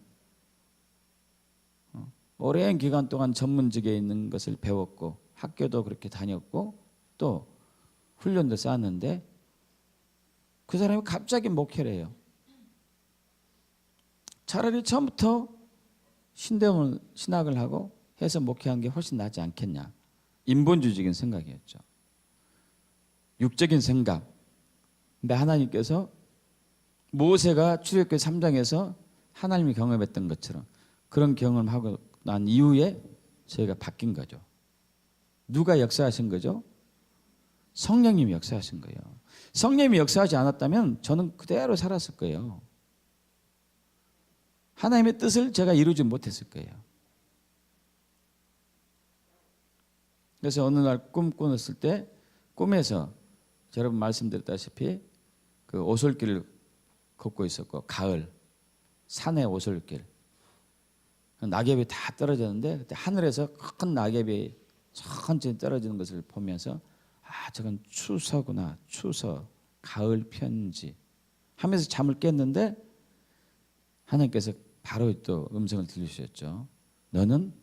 오랜 기간 동안 전문직에 있는 것을 배웠고 학교도 그렇게 다녔고 또 훈련도 쌓았는데 그 사람이 갑자기 목회를 해요. 차라리 처음부터 신학을 하고 해서 목회한 게 훨씬 낫지 않겠냐. 인본주의적인 생각이었죠. 육적인 생각. 근데 하나님께서 모세가 출애굽기 3장에서 하나님이 경험했던 것처럼 그런 경험하고 난 이후에 저희가 바뀐 거죠. 누가 역사하신 거죠? 성령님이 역사하신 거예요. 성령님이 역사하지 않았다면 저는 그대로 살았을 거예요. 하나님의 뜻을 제가 이루지 못했을 거예요. 그래서 어느 날 꿈 꾸었을 때 꿈에서 여러분 말씀드렸다시피 그 오솔길을 걷고 있었고 가을 산의 오솔길 낙엽이 다 떨어졌는데 그때 하늘에서 큰 낙엽이 천천히 떨어지는 것을 보면서 아 저건 추서구나 추서 가을 편지 하면서 잠을 깼는데 하나님께서 바로 또 음성을 들려주셨죠. 너는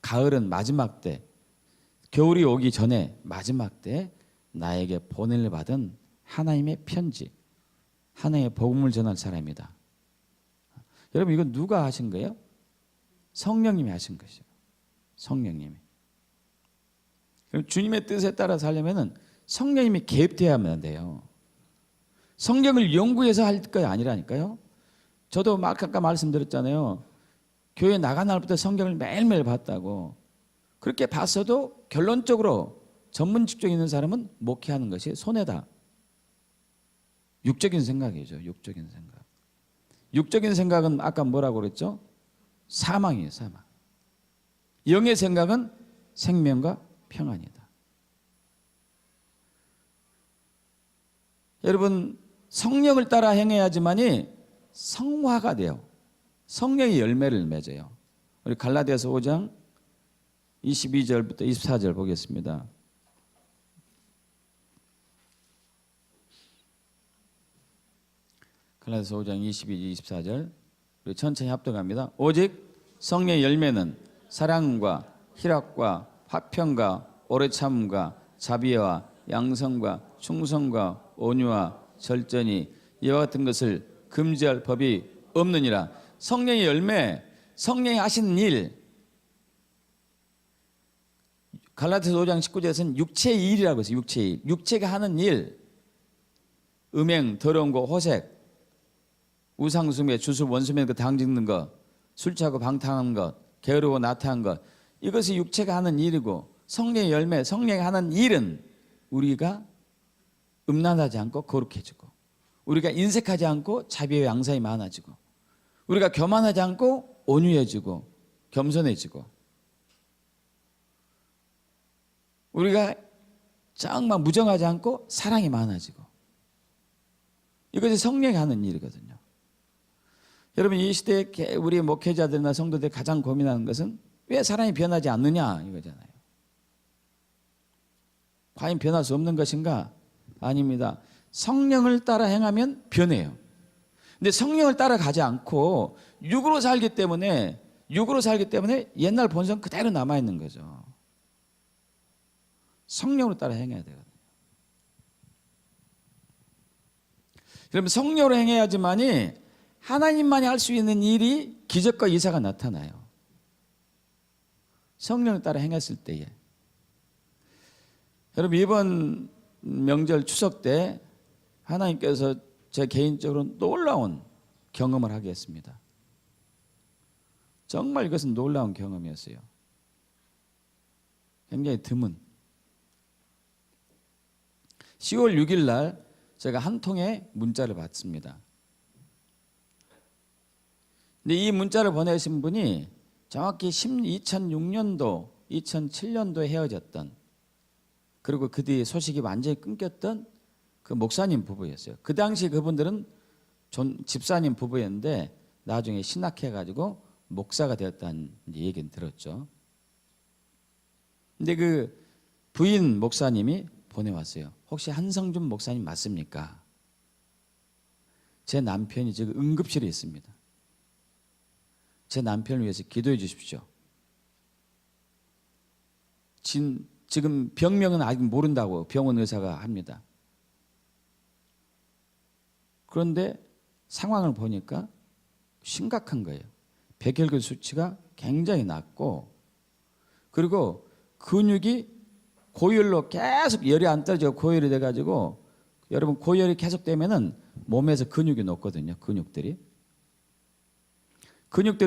가을은 마지막 때 겨울이 오기 전에 마지막 때 나에게 보내를 받은 하나님의 편지 하나님의 복음을 전할 사람이다. 여러분 이건 누가 하신 거예요? 성령님이 하신 것이죠. 성령님이. 그럼 주님의 뜻에 따라 살려면 성령님이 개입되어야만 돼요. 성경을 연구해서 할 거 아니라니까요. 저도 아까 말씀드렸잖아요. 교회 나간 날부터 성경을 매일매일 봤다고. 그렇게 봤어도 결론적으로 전문 직종에 있는 사람은 목회하는 것이 손해다. 육적인 생각이죠. 육적인 생각. 육적인 생각은 아까 뭐라고 그랬죠? 사망이에요. 사망. 영의 생각은 생명과 평안이다. 여러분 성령을 따라 행해야지만이 성화가 돼요. 성령의 열매를 맺어요. 우리 갈라디아서 5장 22절부터 24절 보겠습니다. 갈라디아서 5장 22, 24절 우리 천천히 합독합니다. 오직 성령의 열매는 사랑과 희락과 화평과 오래 참음과 자비와 양성과 충성과 온유와 절전이 이와 같은 것을 금지할 법이 없느니라. 성령의 열매, 성령이 하시는 일. 갈라디아서 5장 19절에서는 육체의 일이라고 했어요. 육체의 일. 육체가 하는 일. 음행, 더러운 거, 호색, 우상숭배, 주술, 원수면 그 당 짓는 것, 술 취하고 방탕한 것, 게으르고 나태한 것. 이것이 육체가 하는 일이고 성령의 열매, 성령이 하는 일은 우리가 음란하지 않고 거룩해지고 우리가 인색하지 않고 자비와 양상이 많아지고 우리가 교만하지 않고 온유해지고 겸손해지고 우리가 정말 무정하지 않고 사랑이 많아지고 이것이 성령이 하는 일이거든요. 여러분 이 시대에 우리 목회자들이나 성도들이 가장 고민하는 것은 왜 사람이 변하지 않느냐 이거잖아요. 과연 변할 수 없는 것인가? 아닙니다. 성령을 따라 행하면 변해요. 근데 성령을 따라가지 않고 육으로 살기 때문에 옛날 본성 그대로 남아있는 거죠. 성령으로 따라 행해야 되거든요. 그러면 성령으로 행해야지만이 하나님만이 할 수 있는 일이 기적과 이사가 나타나요. 성령을 따라 행했을 때에. 여러분 이번 명절 추석 때 하나님께서 제 개인적으로 놀라운 경험을 하게 했습니다. 정말 이것은 놀라운 경험이었어요. 굉장히 드문. 10월 6일 날 제가 한 통의 문자를 받습니다. 근데 이 문자를 보내신 분이 정확히 2006년도, 2007년도에 헤어졌던 그리고 그 뒤에 소식이 완전히 끊겼던 그 목사님 부부였어요. 그 당시 그분들은 집사님 부부였는데 나중에 신학해가지고 목사가 되었다는 얘기는 들었죠. 근데 그 부인 목사님이 보내왔어요. 혹시 한성준 목사님 맞습니까? 제 남편이 지금 응급실에 있습니다. 제 남편을 위해서 기도해 주십시오. 지금 병명은 아직 모른다고 병원 의사가 합니다. 그런데 상황을 보니까 심각한 거예요. 백혈구 수치가 굉장히 낮고, 그리고 근육이 고열로 계속 열이 안 떨어지고 고열이 돼가지고, 여러분 고열이 계속 되면은 몸에서 근육이 녹거든요. 근육들이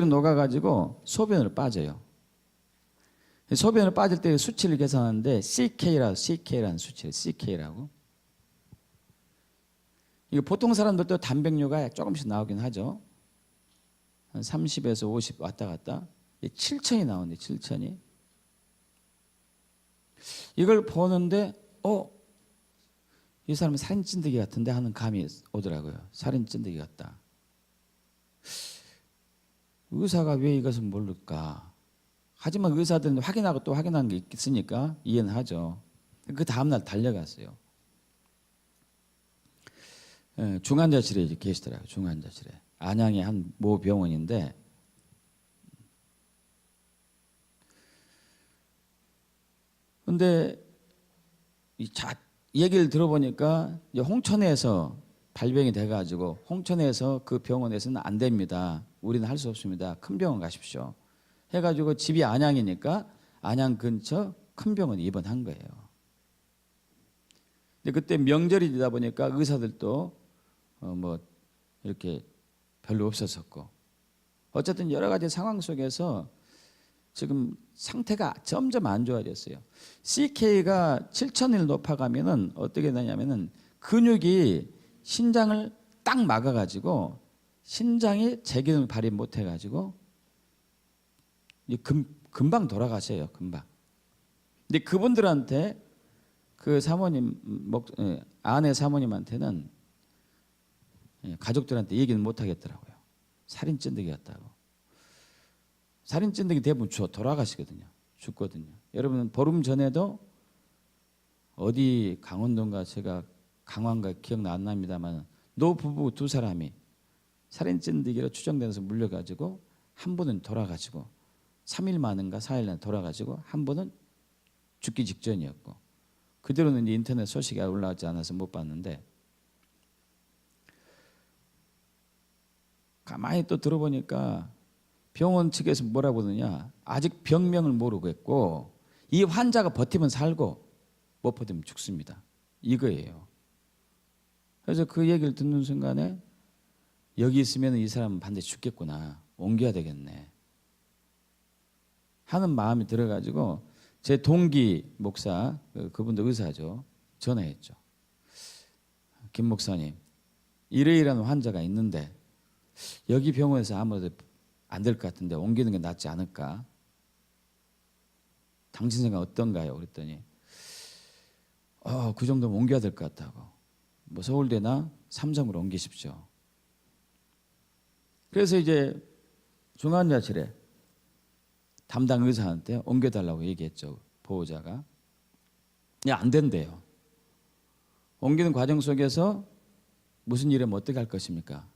녹아가지고 소변으로 빠져요. 소변으로 빠질 때 수치를 계산하는데 CK라는 수치를 CK라고. 이거 보통 사람들도 단백뇨가 조금씩 나오긴 하죠. 한 30에서 50 왔다 갔다. 7천이 나오는데 7천이. 이걸 보는데 이 사람은 살인찐득이 같은데 하는 감이 오더라고요. 살인찐득이 같다. 의사가 왜 이것을 모를까? 하지만 의사들은 확인하고 또 확인한 게 있으니까 이해는 하죠. 그 다음날 달려갔어요. 중환자실에 계시더라고요. 중환자실에. 안양의 한 모 병원인데, 근데 얘기를 들어보니까 홍천에서 발병이 돼가지고, 홍천에서 그 병원에서는 안 됩니다. 우리는 할 수 없습니다. 큰 병원 가십시오. 해가지고 집이 안양이니까 안양 근처 큰 병원 입원한 거예요. 근데 그때 명절이 되다 보니까 의사들도 뭐 이렇게 별로 없었었고, 어쨌든 여러 가지 상황 속에서 지금 상태가 점점 안 좋아졌어요. CK가 7,000을 높아가면은 어떻게 되냐면은 근육이 신장을 딱 막아가지고 신장이 제기능을 발휘 못해가지고 금방 돌아가세요. 금방. 근데 그분들한테 그 사모님 아내 사모님한테는 가족들한테 얘기는 못 하겠더라고요. 살인찐득이었다고. 살인찐득이 대부분 돌아가시거든요. 죽거든요. 여러분 보름 전에도 어디 강원도인가 제가 강화인가 기억 안 납니다만 노부부 두 사람이 살인찐득이로 추정되면서 물려가지고 한 분은 돌아가시고 3일 만인가 4일 만에 돌아가시고 한 분은 죽기 직전이었고, 그대로는 이제 인터넷 소식이 올라오지 않아서 못 봤는데, 가만히 또 들어보니까 병원 측에서 뭐라고 그러느냐, 아직 병명을 모르고 있고 이 환자가 버티면 살고 못 버티면 죽습니다. 이거예요. 그래서 그 얘기를 듣는 순간에 여기 있으면 이 사람은 반드시 죽겠구나, 옮겨야 되겠네 하는 마음이 들어가지고 제 동기 목사, 그분도 의사죠, 전화했죠. 김 목사님, 이러이러한 환자가 있는데 여기 병원에서 아무래도 안 될 것 같은데 옮기는 게 낫지 않을까? 당신 생각 어떤가요? 그랬더니 그 정도면 옮겨야 될 것 같다고. 뭐 서울대나 삼성으로 옮기십시오. 그래서 이제 중환자실에 담당 의사한테 옮겨달라고 얘기했죠. 보호자가. 안 된대요. 옮기는 과정 속에서 무슨 일이면 어떻게 할 것입니까?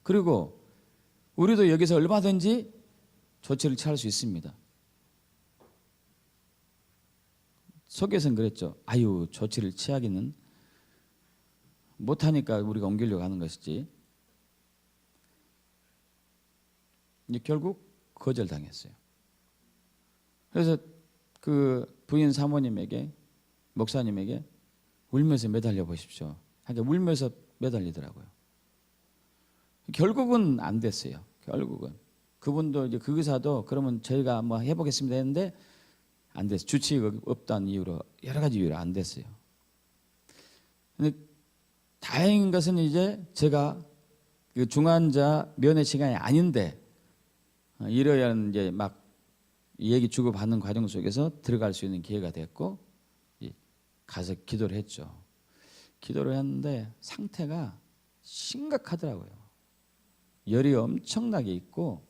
그리고 우리도 여기서 얼마든지 조치를 취할 수 있습니다. 속에서는 그랬죠. 조치를 취하기는 못하니까 우리가 옮기려고 하는 것이지. 결국 거절당했어요. 그래서 그 부인 사모님에게, 목사님에게 울면서 매달려 보십시오. 그러니까 울면서 매달리더라고요. 결국은 안 됐어요. 결국은 그분도 이제 그 의사도 그러면 저희가 한번 해보겠습니다 했는데 안 됐어요. 주치의가 없다는 이유로, 여러 가지 이유로 안 됐어요. 근데 다행인 것은 이제 제가 그 중환자 면회 시간이 아닌데 이러한 이제 막 얘기 주고 받는 과정 속에서 들어갈 수 있는 기회가 됐고 가서 기도를 했죠. 기도를 했는데 상태가 심각하더라고요. 열이 엄청나게 있고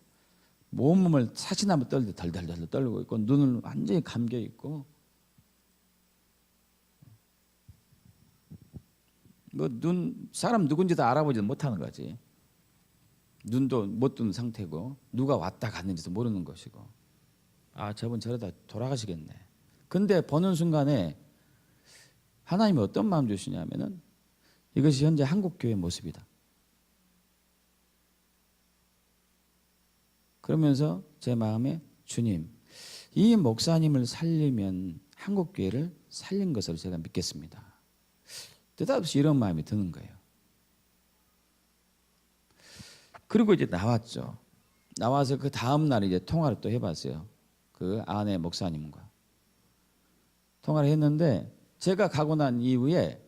몸을 사시나무 떨듯 덜덜덜 떨고 있고 눈은 완전히 감겨 있고, 뭐 사람 누군지도 알아보지도 못하는 거지. 눈도 못 뜨는 상태고 누가 왔다 갔는지도 모르는 것이고 아 저분 저러다 돌아가시겠네. 근데 보는 순간에 하나님이 어떤 마음 주시냐면은 이것이 현재 한국교회의 모습이다. 그러면서 제 마음에 주님 이 목사님을 살리면 한국교회를 살린 것으로 제가 믿겠습니다. 느닷없이 이런 마음이 드는 거예요. 그리고 이제 나왔죠. 나와서 그 다음 날 이제 통화를 또 해봤어요. 그 아내 목사님과 통화를 했는데 제가 가고 난 이후에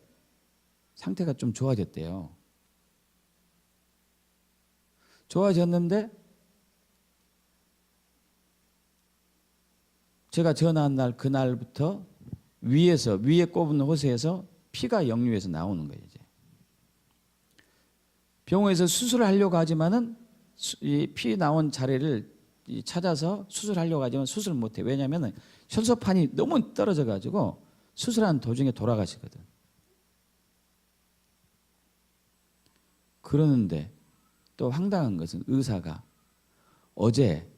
상태가 좀 좋아졌대요. 좋아졌는데 제가 전화한 날 그날부터 위에 꼽은 호스에서 피가 역류해서 나오는 거예요. 이제 병원에서 수술을 하려고 하지만은 이 피 나온 자리를 찾아서 수술하려고 하지만 수술을 못해. 왜냐하면 혈소판이 너무 떨어져 가지고 수술하는 도중에 돌아가시거든. 그러는데 또 황당한 것은 의사가 어제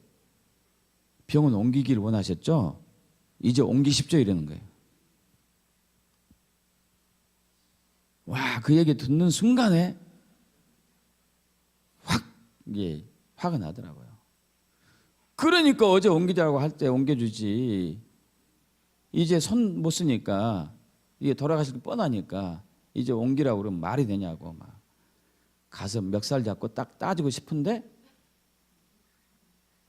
병원 옮기기를 원하셨죠? 이제 옮기십시오 이러는 거예요. 와, 그 얘기 듣는 순간에 확 이게 화가 나더라고요. 그러니까 어제 옮기자고 할 때 옮겨주지. 이제 손 못 쓰니까 이게 돌아가실 게 뻔하니까 이제 옮기라고 그러면 말이 되냐고 막 가서 멱살 잡고 딱 따지고 싶은데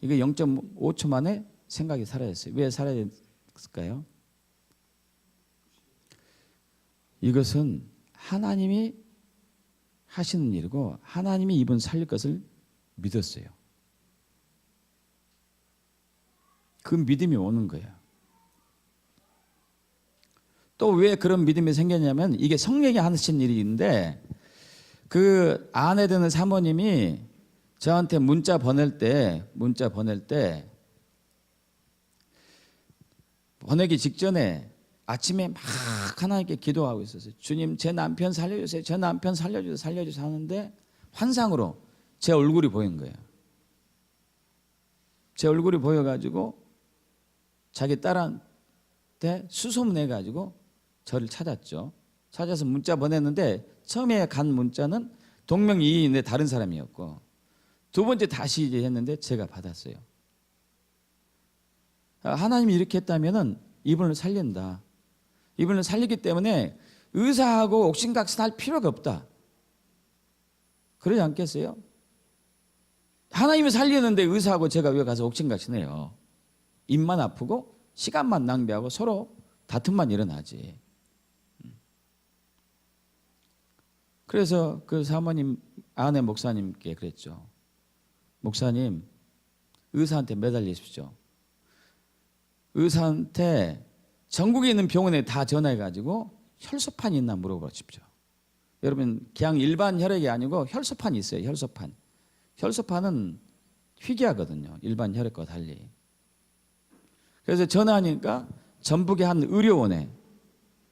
이게 0.5초 만에 생각이 사라졌어요. 왜 사라졌을까요? 이것은 하나님이 하시는 일이고 하나님이 이분 살릴 것을 믿었어요. 그 믿음이 오는 거예요. 또 왜 그런 믿음이 생겼냐면 이게 성령이 하신 일인데 그 아내 되는 사모님이 저한테 문자 보낼 때 보내기 직전에 아침에 막 하나님께 기도하고 있었어요. 주님 제 남편 살려주세요. 제 남편 살려주세요 하는데 환상으로 제 얼굴이 보인 거예요. 제 얼굴이 보여가지고 자기 딸한테 수소문해가지고 저를 찾았죠. 찾아서 문자 보냈는데 처음에 간 문자는 동명이인인데 다른 사람이었고 두 번째 다시 이제 했는데 제가 받았어요. 하나님이 이렇게 했다면은 이분을 살린다. 이분을 살리기 때문에 의사하고 옥신각신할 필요가 없다. 그러지 않겠어요? 하나님이 살리는데 의사하고 제가 왜 가서 옥신각신해요? 입만 아프고 시간만 낭비하고 서로 다툼만 일어나지. 그래서 그 사모님 아내 목사님께 그랬죠. 목사님 의사한테 매달리십시오. 의사한테 전국에 있는 병원에 다 전화해가지고 혈소판이 있나 물어보십시오. 여러분 그냥 일반 혈액이 아니고 혈소판이 있어요. 혈소판. 혈소판은 희귀하거든요. 일반 혈액과 달리. 그래서 전화하니까 전북의 한 의료원에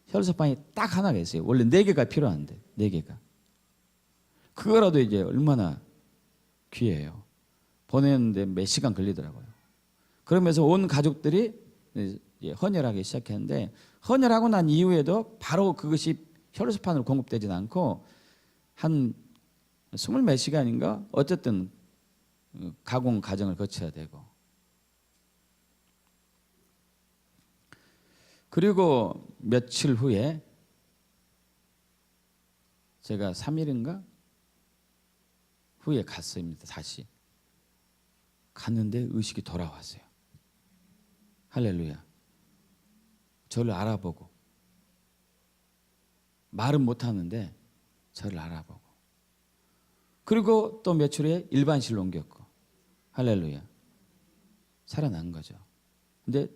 혈소판이 딱 하나가 있어요. 원래 4개가 필요한데 4개가. 그거라도 이제 얼마나 귀해요. 보내는데 몇 시간 걸리더라고요. 그러면서 온 가족들이 헌혈하기 시작했는데 헌혈하고 난 이후에도 바로 그것이 혈소판으로 공급되진 않고 한 20몇 시간인가 어쨌든 가공 과정을 거쳐야 되고 그리고 며칠 후에 제가 3일인가 후에 갔습니다. 다시 갔는데 의식이 돌아왔어요. 할렐루야. 저를 알아보고 말은 못하는데 저를 알아보고 그리고 또 며칠 후에 일반실로 옮겼고 할렐루야. 살아난 거죠. 근데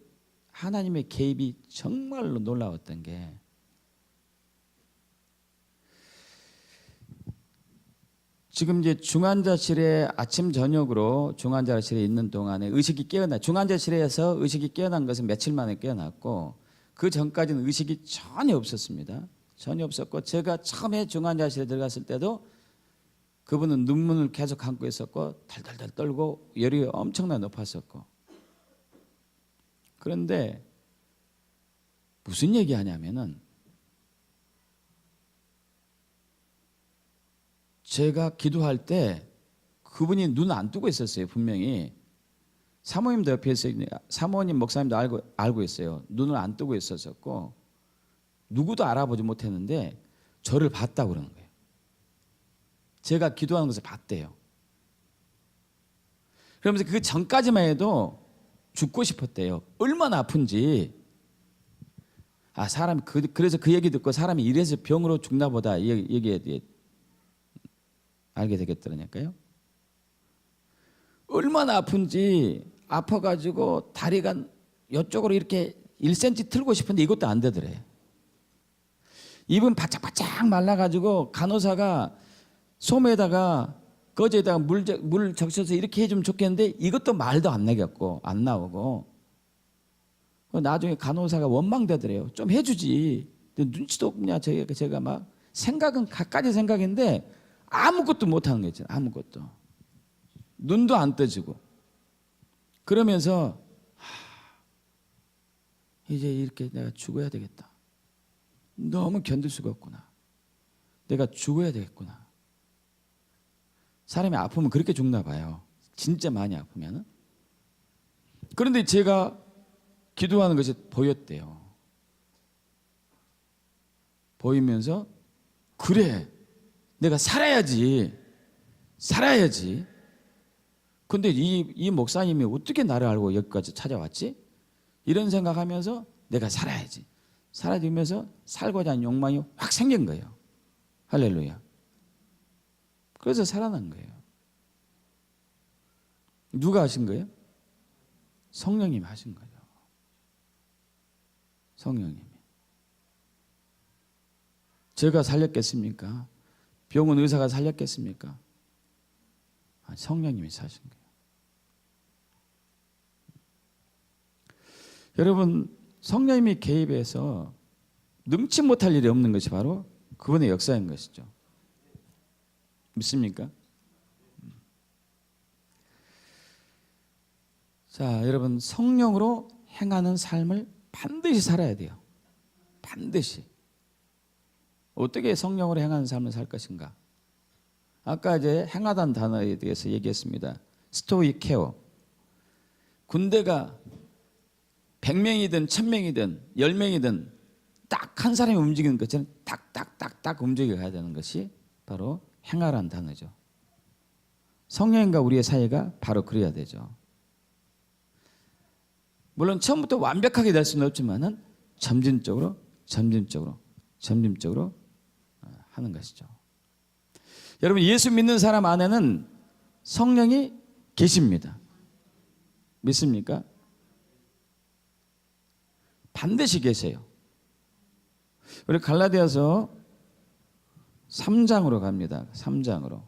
하나님의 개입이 정말로 놀라웠던 게 지금 이제 중환자실에 아침 저녁으로 중환자실에 있는 동안에 의식이 깨어나 중환자실에서 의식이 깨어난 것은 며칠 만에 깨어났고 그 전까지는 의식이 전혀 없었습니다. 전혀 없었고 제가 처음에 중환자실에 들어갔을 때도 그분은 눈물을 계속 감고 있었고 달달달 떨고 열이 엄청나게 높았었고. 그런데 무슨 얘기하냐면은 제가 기도할 때 그분이 눈 안 뜨고 있었어요. 분명히 사모님도 옆에 있어요. 사모님 목사님도 알고 있어요. 눈을 안 뜨고 있었었고 누구도 알아보지 못했는데 저를 봤다고 그러는 거예요. 제가 기도하는 것을 봤대요. 그러면서 그 전까지만 해도 죽고 싶었대요. 얼마나 아픈지. 아, 사람 그래서 그 얘기 듣고 사람이 이래서 병으로 죽나 보다 얘기 알게 되겠더라니까요. 얼마나 아픈지 아파가지고 다리가 이쪽으로 이렇게 1cm 틀고 싶은데 이것도 안 되더래. 입은 바짝바짝 말라가지고 간호사가 솜에다가 거제에다가 물 적셔서 이렇게 해주면 좋겠는데 이것도 말도 안 나겠고 안 나오고 나중에 간호사가 원망되더래요. 좀 해주지. 눈치도 없냐. 제가 막 생각은 갖가지 생각인데 아무것도 못하는 거 있잖아요. 아무것도. 눈도 안 떠지고. 그러면서 이제 이렇게 내가 죽어야 되겠다. 너무 견딜 수가 없구나. 내가 죽어야 되겠구나. 사람이 아프면 그렇게 죽나 봐요. 진짜 많이 아프면은. 그런데 제가 기도하는 것이 보였대요. 보이면서 그래, 내가 살아야지. 근데 이 목사님이 어떻게 나를 알고 여기까지 찾아왔지? 이런 생각하면서 내가 살아야지. 살아지면서 살고자 하는 욕망이 확 생긴 거예요. 할렐루야. 그래서 살아난 거예요. 누가 하신 거예요? 성령님이 하신 거예요. 성령님이. 제가 살렸겠습니까? 병원 의사가 살렸겠습니까? 성령님이 사신 거예요. 여러분, 성령님이 개입해서 능치 못할 일이 없는 것이 바로 그분의 역사인 것이죠. 믿습니까? 자, 여러분, 성령으로 행하는 삶을 반드시 살아야 돼요. 반드시. 어떻게 성령으로 행하는 삶을 살 것인가? 아까 이제 행하다는 단어에 대해서 얘기했습니다. 스토이케오. 군대가 100명이든 1000명이든 10명이든 딱 한 사람이 움직이는 것처럼 딱딱딱딱 움직여 가야 되는 것이 바로 행하라는 단어죠. 성령님과 우리의 사이가 바로 그래야 되죠. 물론 처음부터 완벽하게 될 수는 없지만은 점진적으로 하는 것이죠. 여러분, 예수 믿는 사람 안에는 성령이 계십니다. 믿습니까? 반드시 계세요. 우리 갈라디아서 3장으로 갑니다. 3장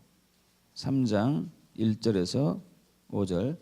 1절에서 5절.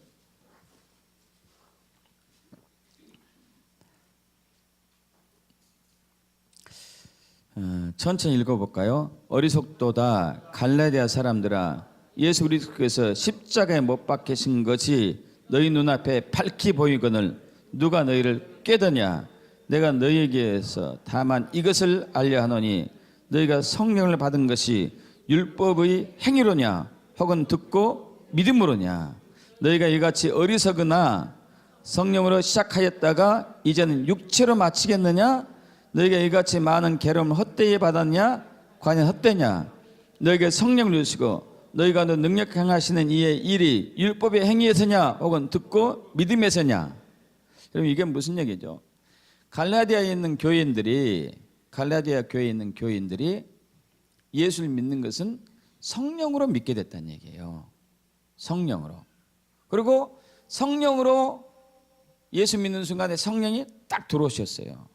천천히 읽어볼까요? 어리석도다 갈라디아 사람들아, 예수 그리스도께서 십자가에 못 박히신 것이 너희 눈앞에 밝히 보이거늘 누가 너희를 깨더냐? 내가 너희에게서 다만 이것을 알려 하노니 너희가 성령을 받은 것이 율법의 행위로냐 혹은 듣고 믿음으로냐? 너희가 이같이 어리석으나 성령으로 시작하였다가 이제는 육체로 마치겠느냐? 너희가 이같이 많은 괴로움을 헛되이 받았냐? 과연 헛되냐? 너희가 성령을 주시고 너희가 너 능력 행하시는 이의 일이 율법의 행위에서냐 혹은 듣고 믿음에서냐? 여러분, 이게 무슨 얘기죠? 갈라디아에 있는 교인들이 예수를 믿는 것은 성령으로 믿게 됐다는 얘기예요. 성령으로. 그리고 성령으로 예수 믿는 순간에 성령이 딱 들어오셨어요.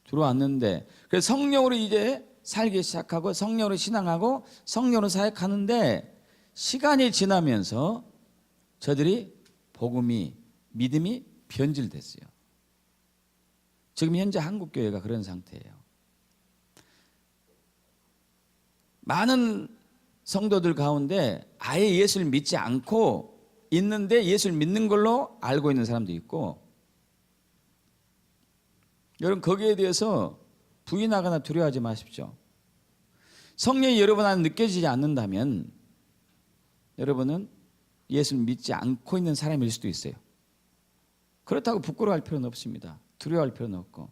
들어왔는데, 그래서 성령으로 이제 살기 시작하고 성령으로 신앙하고 성령으로 사역하는데, 시간이 지나면서 저들이 믿음이 변질됐어요. 지금 현재 한국교회가 그런 상태예요. 많은 성도들 가운데 아예 예수를 믿지 않고 있는데 예수를 믿는 걸로 알고 있는 사람도 있고, 여러분 거기에 대해서 부인하거나 두려워하지 마십시오. 성령이 여러분 안에 느껴지지 않는다면 여러분은 예수를 믿지 않고 있는 사람일 수도 있어요. 그렇다고 부끄러워할 필요는 없습니다. 두려워할 필요는 없고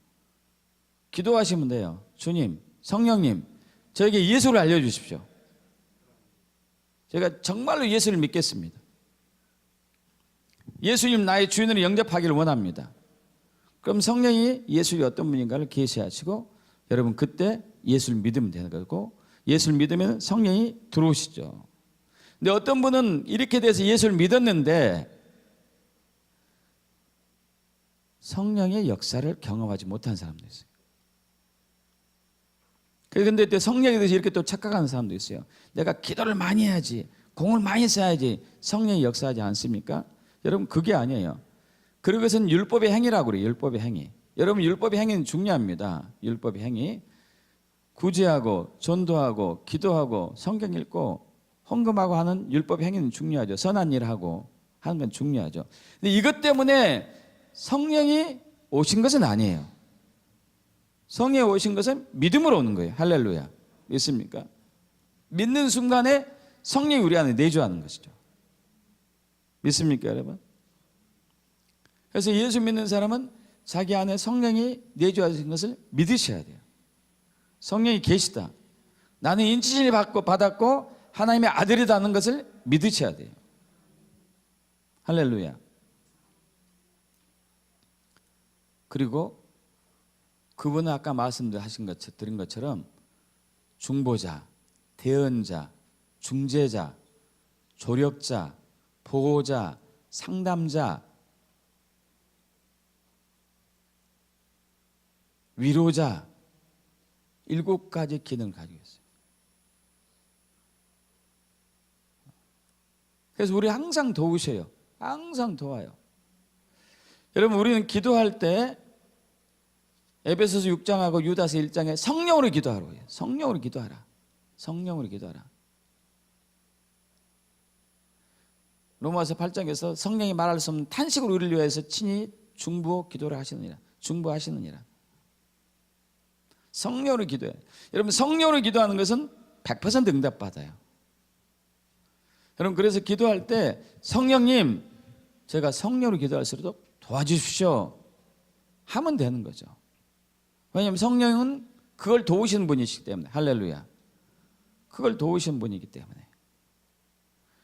기도하시면 돼요. 주님, 성령님, 저에게 예수를 알려주십시오. 제가 정말로 예수를 믿겠습니다. 예수님 나의 주인으로 영접하기를 원합니다. 그럼 성령이 예수님이 어떤 분인가를 계시하시고 여러분 그때 예수를 믿으면 되는 거고, 예수를 믿으면 성령이 들어오시죠. 근데 어떤 분은 이렇게 돼서 예수를 믿었는데 성령의 역사를 경험하지 못한 사람도 있어요. 그런데 또 성령에 대해서 이렇게 또 착각하는 사람도 있어요. 내가 기도를 많이 해야지, 공을 많이 써야지 성령이 역사하지 않습니까? 여러분 그게 아니에요. 그것은 율법의 행위라고 그래요. 율법의 행위. 여러분 율법의 행위는 중요합니다. 율법의 행위. 구제하고 전도하고 기도하고 성경 읽고 헌금하고 하는 율법의 행위는 중요하죠. 선한 일하고 하는 건 중요하죠. 근데 이것 때문에 성령이 오신 것은 아니에요. 성령이 오신 것은 믿음으로 오는 거예요. 할렐루야. 믿습니까? 믿는 순간에 성령이 우리 안에 내주하는 것이죠. 믿습니까, 여러분? 그래서 예수 믿는 사람은 자기 안에 성령이 내주하신 것을 믿으셔야 돼요. 성령이 계시다. 나는 인치를 받았고 하나님의 아들이라는 것을 믿으셔야 돼요. 할렐루야. 그리고 그분은 아까 드린 것처럼 중보자, 대언자, 중재자, 조력자, 보호자, 상담자, 위로자, 7가지 기능을 가지고 있어요. 그래서 우리 항상 도우셔요. 항상 도와요. 여러분 우리는 기도할 때 에베소서 6장하고 유다서 1장에 성령으로 기도하라고 해요. 성령으로 기도하라. 성령으로 기도하라. 로마서 8장에서 성령이 말할 수 없는 탄식으로 우리를 위해서 친히 중보 기도를 하시느니라. 중보하시느니라. 성령으로 기도해요. 여러분 성령으로 기도하는 것은 100% 응답받아요. 여러분 그래서 기도할 때 성령님, 제가 성령으로 기도할 수 있도록 도와주십시오 하면 되는 거죠. 왜냐하면 성령은 그걸 도우시는 분이시기 때문에. 할렐루야. 그걸 도우시는 분이기 때문에.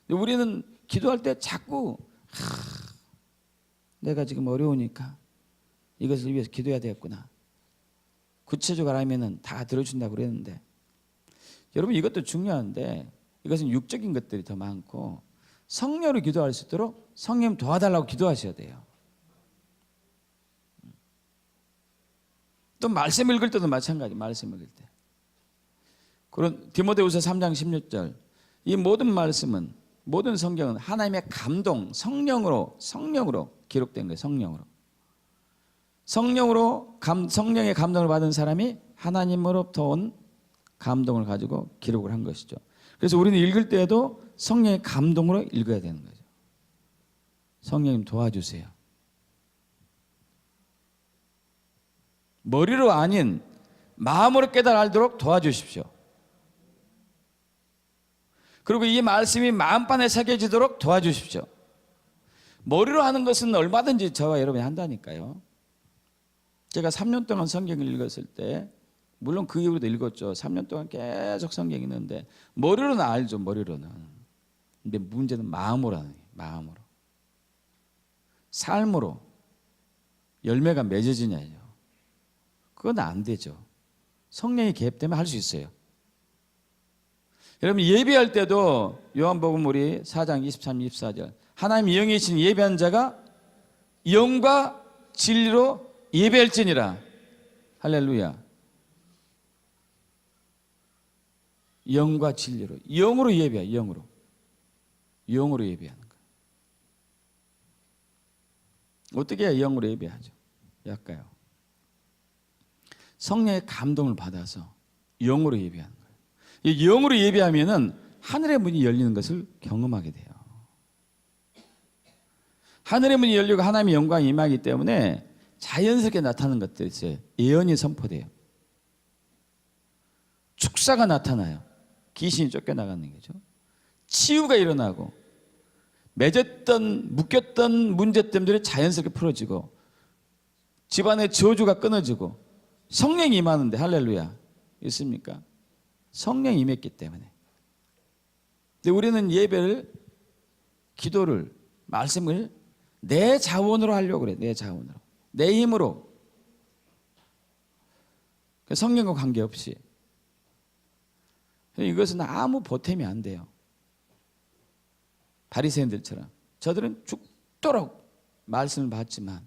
우리는 기도할 때 자꾸 내가 지금 어려우니까 이것을 위해서 기도해야 되겠구나. 구체적으로 하면은 다 들어준다고 그랬는데, 여러분 이것도 중요한데 이것은 육적인 것들이 더 많고 성령으로 기도할 수 있도록 성령 도와달라고 기도하셔야 돼요. 또 말씀 읽을 때도 마찬가지. 말씀 읽을 때. 그런 디모데후서 3장 16절. 이 모든 말씀은, 모든 성경은 하나님의 감동, 성령으로 기록된 거예요. 성령으로 성령의 감동을 받은 사람이 하나님으로부터 온 감동을 가지고 기록을 한 것이죠. 그래서 우리는 읽을 때에도 성령의 감동으로 읽어야 되는 거죠. 성령님 도와주세요. 머리로 아닌 마음으로 깨달아 알도록 도와주십시오. 그리고 이 말씀이 마음판에 새겨지도록 도와주십시오. 머리로 하는 것은 얼마든지 저와 여러분이 한다니까요. 제가 3년 동안 성경을 읽었을 때, 물론 그 이후로도 읽었죠. 3년 동안 계속 성경 읽는데 머리로는 알죠. 머리로는. 근데 문제는 마음으로 하는 거예요. 마음으로. 삶으로 열매가 맺어지냐요. 그건 안 되죠. 성령의 개입되면 할 수 있어요. 여러분 예배할 때도 요한복음 우리 4장 23, 24절 하나님 영이신 예배한 자가 영과 진리로 예배할지니라. 할렐루야. 영과 진리로, 영으로 예배해. 영으로 예배하는 거예요. 어떻게 해야 영으로 예배하죠? 약가요. 성령의 감동을 받아서 영으로 예배하는 거예요. 이 영으로 예배하면은 하늘의 문이 열리는 것을 경험하게 돼요. 하늘의 문이 열리고 하나님의 영광이 임하기 때문에 자연스럽게 나타나는 것들이 있어요. 예언이 선포돼요. 축사가 나타나요. 귀신이 쫓겨나가는 거죠. 치유가 일어나고 맺었던 묶였던 문제점들이 자연스럽게 풀어지고 집안의 저주가 끊어지고 성령이 임하는데 할렐루야 있습니까? 성령이 임했기 때문에. 근데 우리는 예배를 기도를 말씀을 내 자원으로 하려고 그래. 내 자원으로 내 힘으로 성령과 관계없이. 이것은 아무 보탬이 안 돼요. 바리새인들처럼 저들은 죽도록 말씀을 받지만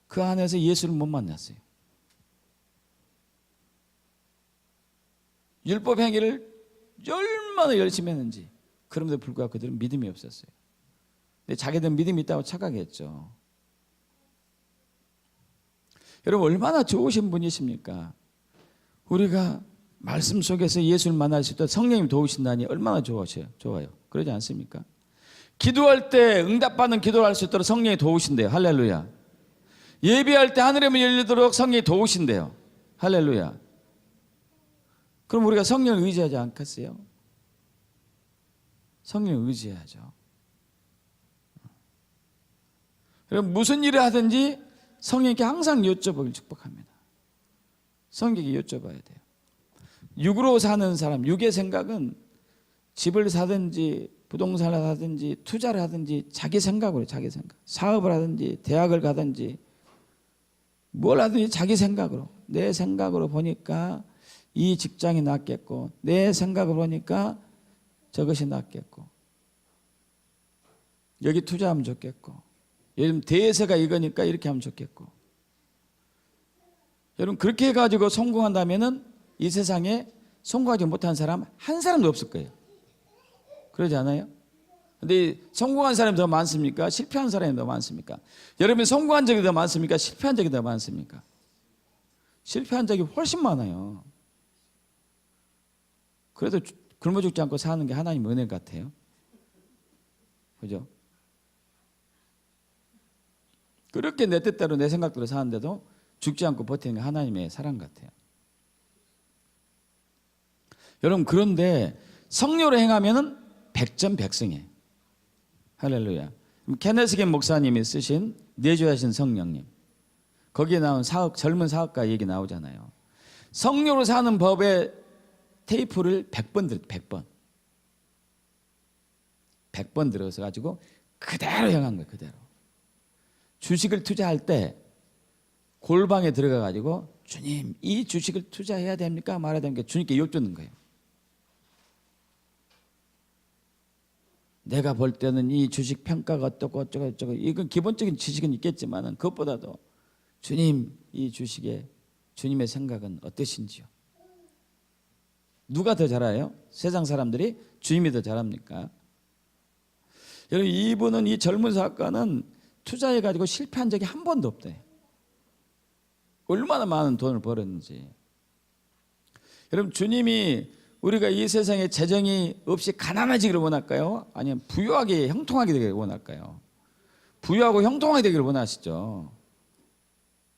그 안에서 예수를 못 만났어요. 율법 행위를 얼마나 열심히 했는지 그럼에도 불구하고 그들은 믿음이 없었어요. 근데 자기들은 믿음이 있다고 착각했죠. 여러분 얼마나 좋으신 분이십니까? 우리가 말씀 속에서 예수를 만날 수 있다 성령님 도우신다니 얼마나 좋아요. 그러지 않습니까? 기도할 때 응답받는 기도를 할 수 있도록 성령이 도우신대요. 할렐루야. 예배할 때 하늘의 문이 열리도록 성령이 도우신대요. 할렐루야. 그럼 우리가 성령을 의지하지 않겠어요? 성령을 의지해야죠. 여러분 무슨 일을 하든지 성령께 항상 여쭤보길 축복합니다. 성령에게 여쭤봐야 돼요. 육으로 사는 사람, 육의 생각은 집을 사든지 부동산을 하든지 투자를 하든지 자기 생각으로 자기 생각. 사업을 하든지 대학을 가든지 뭘 하든지 자기 생각으로. 내 생각으로 보니까 이 직장이 낫겠고 내 생각으로 보니까 저것이 낫겠고 여기 투자하면 좋겠고 요즘 대세가 이거니까 이렇게 하면 좋겠고. 여러분 그렇게 해가지고 성공한다면은 이 세상에 성공하지 못한 사람 한 사람도 없을 거예요. 그러지 않아요? 근데 성공한 사람이 더 많습니까? 실패한 사람이 더 많습니까? 여러분 성공한 적이 더 많습니까? 실패한 적이 더 많습니까? 실패한 적이 훨씬 많아요. 그래도 굶어 죽지 않고 사는 게 하나님 은혜 같아요. 그죠? 그렇게 내 뜻대로 내 생각대로 사는데도 죽지 않고 버티는 게 하나님의 사랑 같아요. 여러분 그런데 성령으로 행하면은 백전백승이에요. 할렐루야. 케네스겐 목사님이 쓰신 내주하신 성령님 거기에 나온 젊은 사업가 얘기 나오잖아요. 성령으로 사는 법의 테이프를 100번 들었어요. 100번. 100번 들어서 가지고 그대로 행한 거예요. 그대로. 주식을 투자할 때 골방에 들어가 가지고 주님 이 주식을 투자해야 됩니까? 말아야 됩니까? 주님께 여쭙는 거예요. 내가 볼 때는 이 주식 평가가 어떻고 어쩌고 이건 기본적인 지식은 있겠지만 그것보다도 주님 이 주식에 주님의 생각은 어떠신지요? 누가 더 잘 알아요? 세상 사람들이 주님이 더 잘합니까? 여러분 이분은 이 젊은 사업가는 투자해가지고 실패한 적이 한 번도 없대. 얼마나 많은 돈을 벌었는지. 여러분 주님이 우리가 이 세상에 재정이 없이 가난해지기를 원할까요? 아니면 부유하게 형통하게 되기를 원할까요? 부유하고 형통하게 되기를 원하시죠.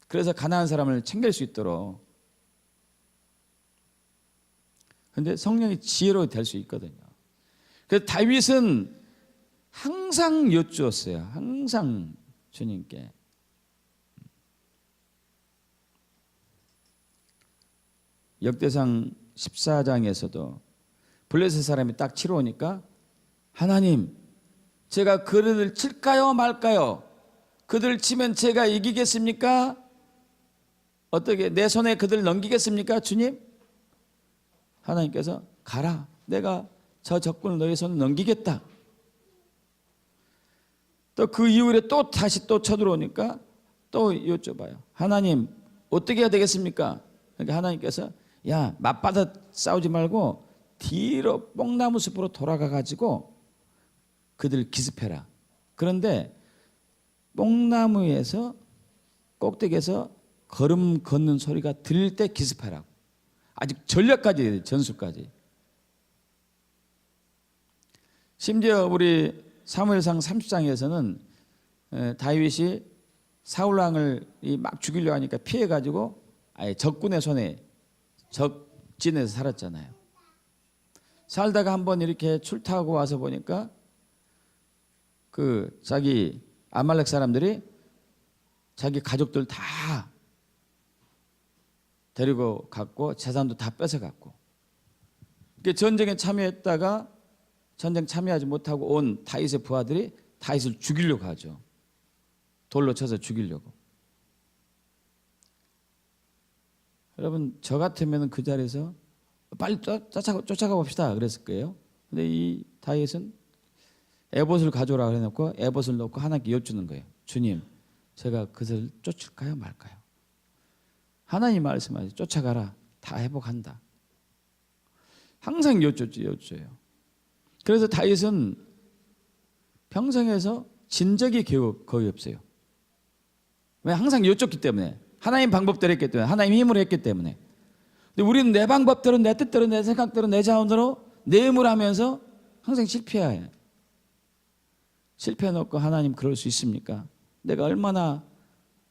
그래서 가난한 사람을 챙길 수 있도록. 그런데 성령이 지혜로 될 수 있거든요. 그래서 다윗은 항상 여쭈었어요. 항상 주님께. 역대상 14장에서도 블레셋 사람이 딱 치러 오니까 하나님 제가 그들을 칠까요 말까요? 그들을 치면 제가 이기겠습니까? 어떻게 내 손에 그들을 넘기겠습니까? 주님? 하나님께서 가라. 내가 저 적군을 너의 손에 넘기겠다. 또 그 이후에 또 다시 또 쳐들어오니까 또 여쭤봐요. 하나님 어떻게 해야 되겠습니까? 그러니까 하나님께서 야 맞받아 싸우지 말고 뒤로 뽕나무 숲으로 돌아가 가지고 그들 기습해라. 그런데 뽕나무에서 꼭대기에서 걸음 걷는 소리가 들릴 때 기습하라고. 아직 전략까지 전술까지. 심지어 우리 사무엘상 30장에서는 다윗이 사울 왕을 막 죽이려고 하니까 피해가지고 아예 적군의 손에 적진에서 살았잖아요. 살다가 한번 이렇게 출타하고 와서 보니까 그 자기 아말렉 사람들이 자기 가족들 다 데리고 갔고 재산도 다 뺏어갔고, 전쟁에 참여했다가 전쟁 참여하지 못하고 온 다윗의 부하들이 다윗을 죽이려고 하죠. 돌로 쳐서 죽이려고. 여러분, 저 같으면 그 자리에서 빨리 쫓아가 봅시다 그랬을 거예요. 근데 이 다윗은 에봇을 가져오라 그래놓고 에봇을 놓고 하나님께 여쭈는 거예요. 주님, 제가 그것을 쫓을까요 말까요? 하나님 말씀하세요. 쫓아가라. 다 회복한다. 항상 여쭈어요. 그래서 다윗은 평생에서 진 적이 거의 없어요. 왜? 항상 여쭙기 때문에. 하나님 방법대로 했기 때문에. 하나님 힘으로 했기 때문에. 근데 우리는 내 방법대로, 내 뜻대로, 내 생각대로, 내 자원으로 내 힘으로 하면서 항상 실패해요. 실패해놓고 하나님 그럴 수 있습니까? 내가 얼마나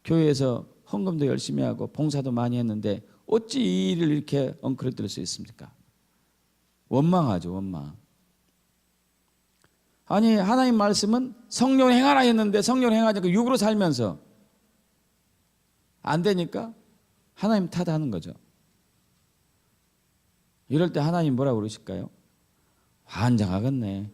교회에서 헌금도 열심히 하고 봉사도 많이 했는데 어찌 이 일을 이렇게 엉클어뜨릴 수 있습니까? 원망하죠, 원망. 아니, 하나님 말씀은 성령을 행하라 했는데 성령을 행하지 않고 육으로 살면서 안 되니까 하나님 탓하는 거죠. 이럴 때 하나님 뭐라고 그러실까요? 환장하겠네.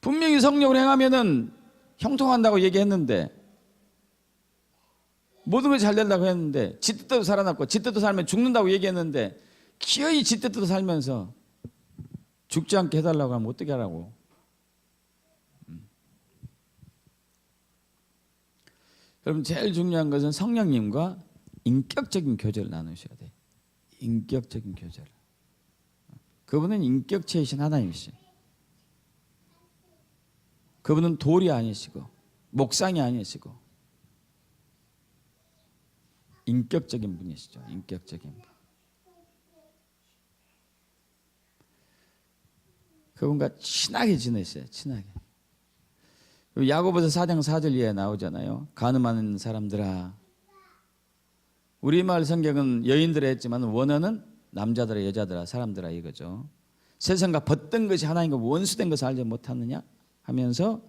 분명히 성령을 행하면은 형통한다고 얘기했는데, 모든 것이 잘 된다고 했는데, 지 뜻대로 살아났고 지 뜻대로 살면 죽는다고 얘기했는데 기어이 지 뜻대로 살면서 죽지 않게 해달라고 하면 어떻게 하라고. 여러분, 제일 중요한 것은 성령님과 인격적인 교제를 나누셔야 돼요. 인격적인 교제를. 그분은 인격체이신 하나님이시죠. 그분은 돌이 아니시고 목상이 아니시고 인격적인 분이시죠. 인격적인 분. 그분과 친하게 지내셔요. 친하게. 야고보서 4장 4절 이하에 나오잖아요. 간음하는 사람들아. 우리말 성경은 여인들이 했지만 원어는 남자들아, 여자들아, 사람들아 이거죠. 세상과 벗던 것이 하나님과 원수된 것을 알지 못하느냐 하면서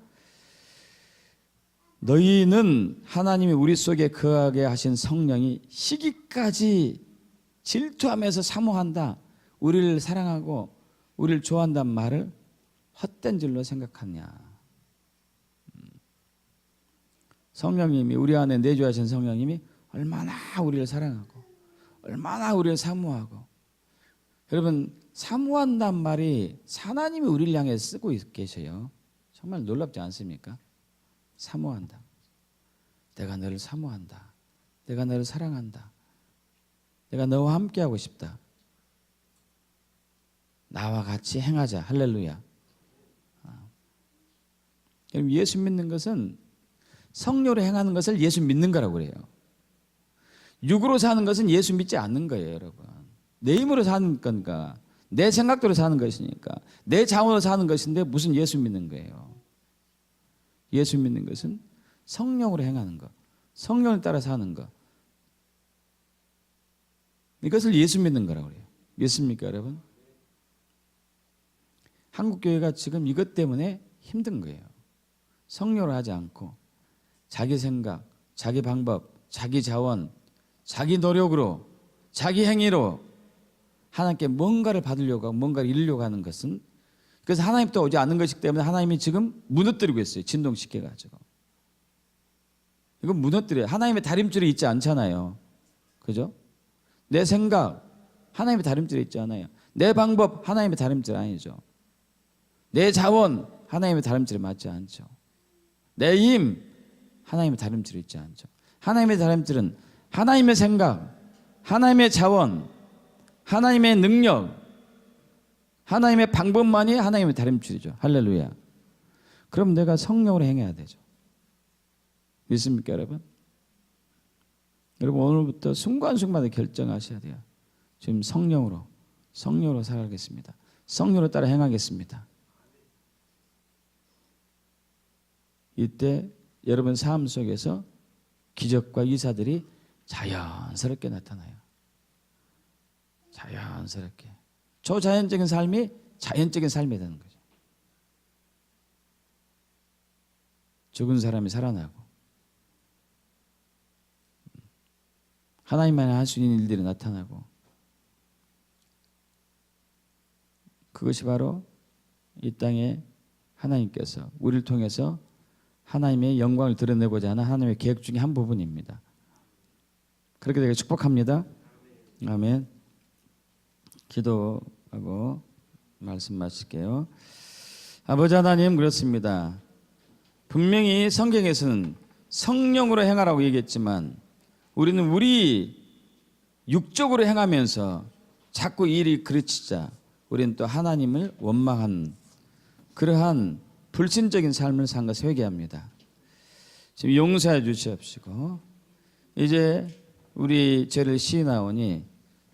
너희는 하나님이 우리 속에 거하게 하신 성령이 시기까지 질투하면서 사모한다, 우리를 사랑하고 우리를 좋아한다는 말을 헛된 줄로 생각하냐. 성령님이, 우리 안에 내주하신 성령님이 얼마나 우리를 사랑하고 얼마나 우리를 사모하고. 여러분, 사모한다는 말이 하나님이 우리를 향해 쓰고 계셔요. 정말 놀랍지 않습니까? 사모한다. 내가 너를 사모한다. 내가 너를 사랑한다. 내가 너와 함께하고 싶다. 나와 같이 행하자. 할렐루야. 여러분, 예수 믿는 것은 성령으로 행하는 것을 예수 믿는 거라고 그래요. 육으로 사는 것은 예수 믿지 않는 거예요, 여러분. 내 힘으로 사는 건가, 내 생각대로 사는 것이니까, 내 자원으로 사는 것인데 무슨 예수 믿는 거예요. 예수 믿는 것은 성령으로 행하는 것, 성령을 따라 사는 것, 이것을 예수 믿는 거라고 그래요. 믿습니까, 여러분? 한국교회가 지금 이것 때문에 힘든 거예요. 성령으로 하지 않고 자기 생각, 자기 방법, 자기 자원, 자기 노력으로, 자기 행위로 하나님께 뭔가를 받으려고 하고 뭔가를 이루려고 하는 것은, 그래서 하나님도 오지 않는 것이기 때문에 하나님이 지금 무너뜨리고 있어요. 진동시켜가지고. 이건 무너뜨려요. 하나님의 다림줄이 있지 않잖아요. 그죠? 내 생각, 하나님의 다림줄이 있지 않아요. 내 방법, 하나님의 다림줄 아니죠. 내 자원, 하나님의 다림줄에 맞지 않죠. 내 힘, 하나님의 다림줄이 있지 않죠. 하나님의 다림줄은 하나님의 생각, 하나님의 자원, 하나님의 능력, 하나님의 방법만이 하나님의 다림줄이죠. 할렐루야. 그럼 내가 성령으로 행해야 되죠. 믿습니까, 여러분? 여러분, 오늘부터 순간순간에 결정하셔야 돼요. 지금 성령으로 살아가겠습니다. 성령으로 따라 행하겠습니다. 이때 여러분 삶 속에서 기적과 이사들이 자연스럽게 나타나요. 자연스럽게. 초자연적인 삶이 자연적인 삶이 되는 거죠. 죽은 사람이 살아나고 하나님만이 할 수 있는 일들이 나타나고 그것이 바로 이 땅에 하나님께서 우리를 통해서 하나님의 영광을 드러내고자 하는 하나님의 계획 중에 한 부분입니다. 그렇게 되게 축복합니다. 아멘. 기도하고 말씀 마칠게요. 아버지 하나님, 그렇습니다. 분명히 성경에서는 성령으로 행하라고 얘기했지만 우리는 우리 육적으로 행하면서 자꾸 일이 그르치자 우리는 또 하나님을 원망한 그러한 불신적인 삶을 산 것을 회개합니다. 지금 용서해 주시옵시고 이제 우리 죄를 시인하오니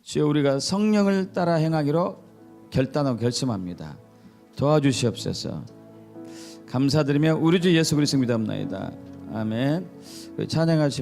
주여 우리가 성령을 따라 행하기로 결단하고 결심합니다. 도와주시옵소서. 감사드리며 우리 주 예수 그리스도 믿옵나이다. 아멘. 찬양하시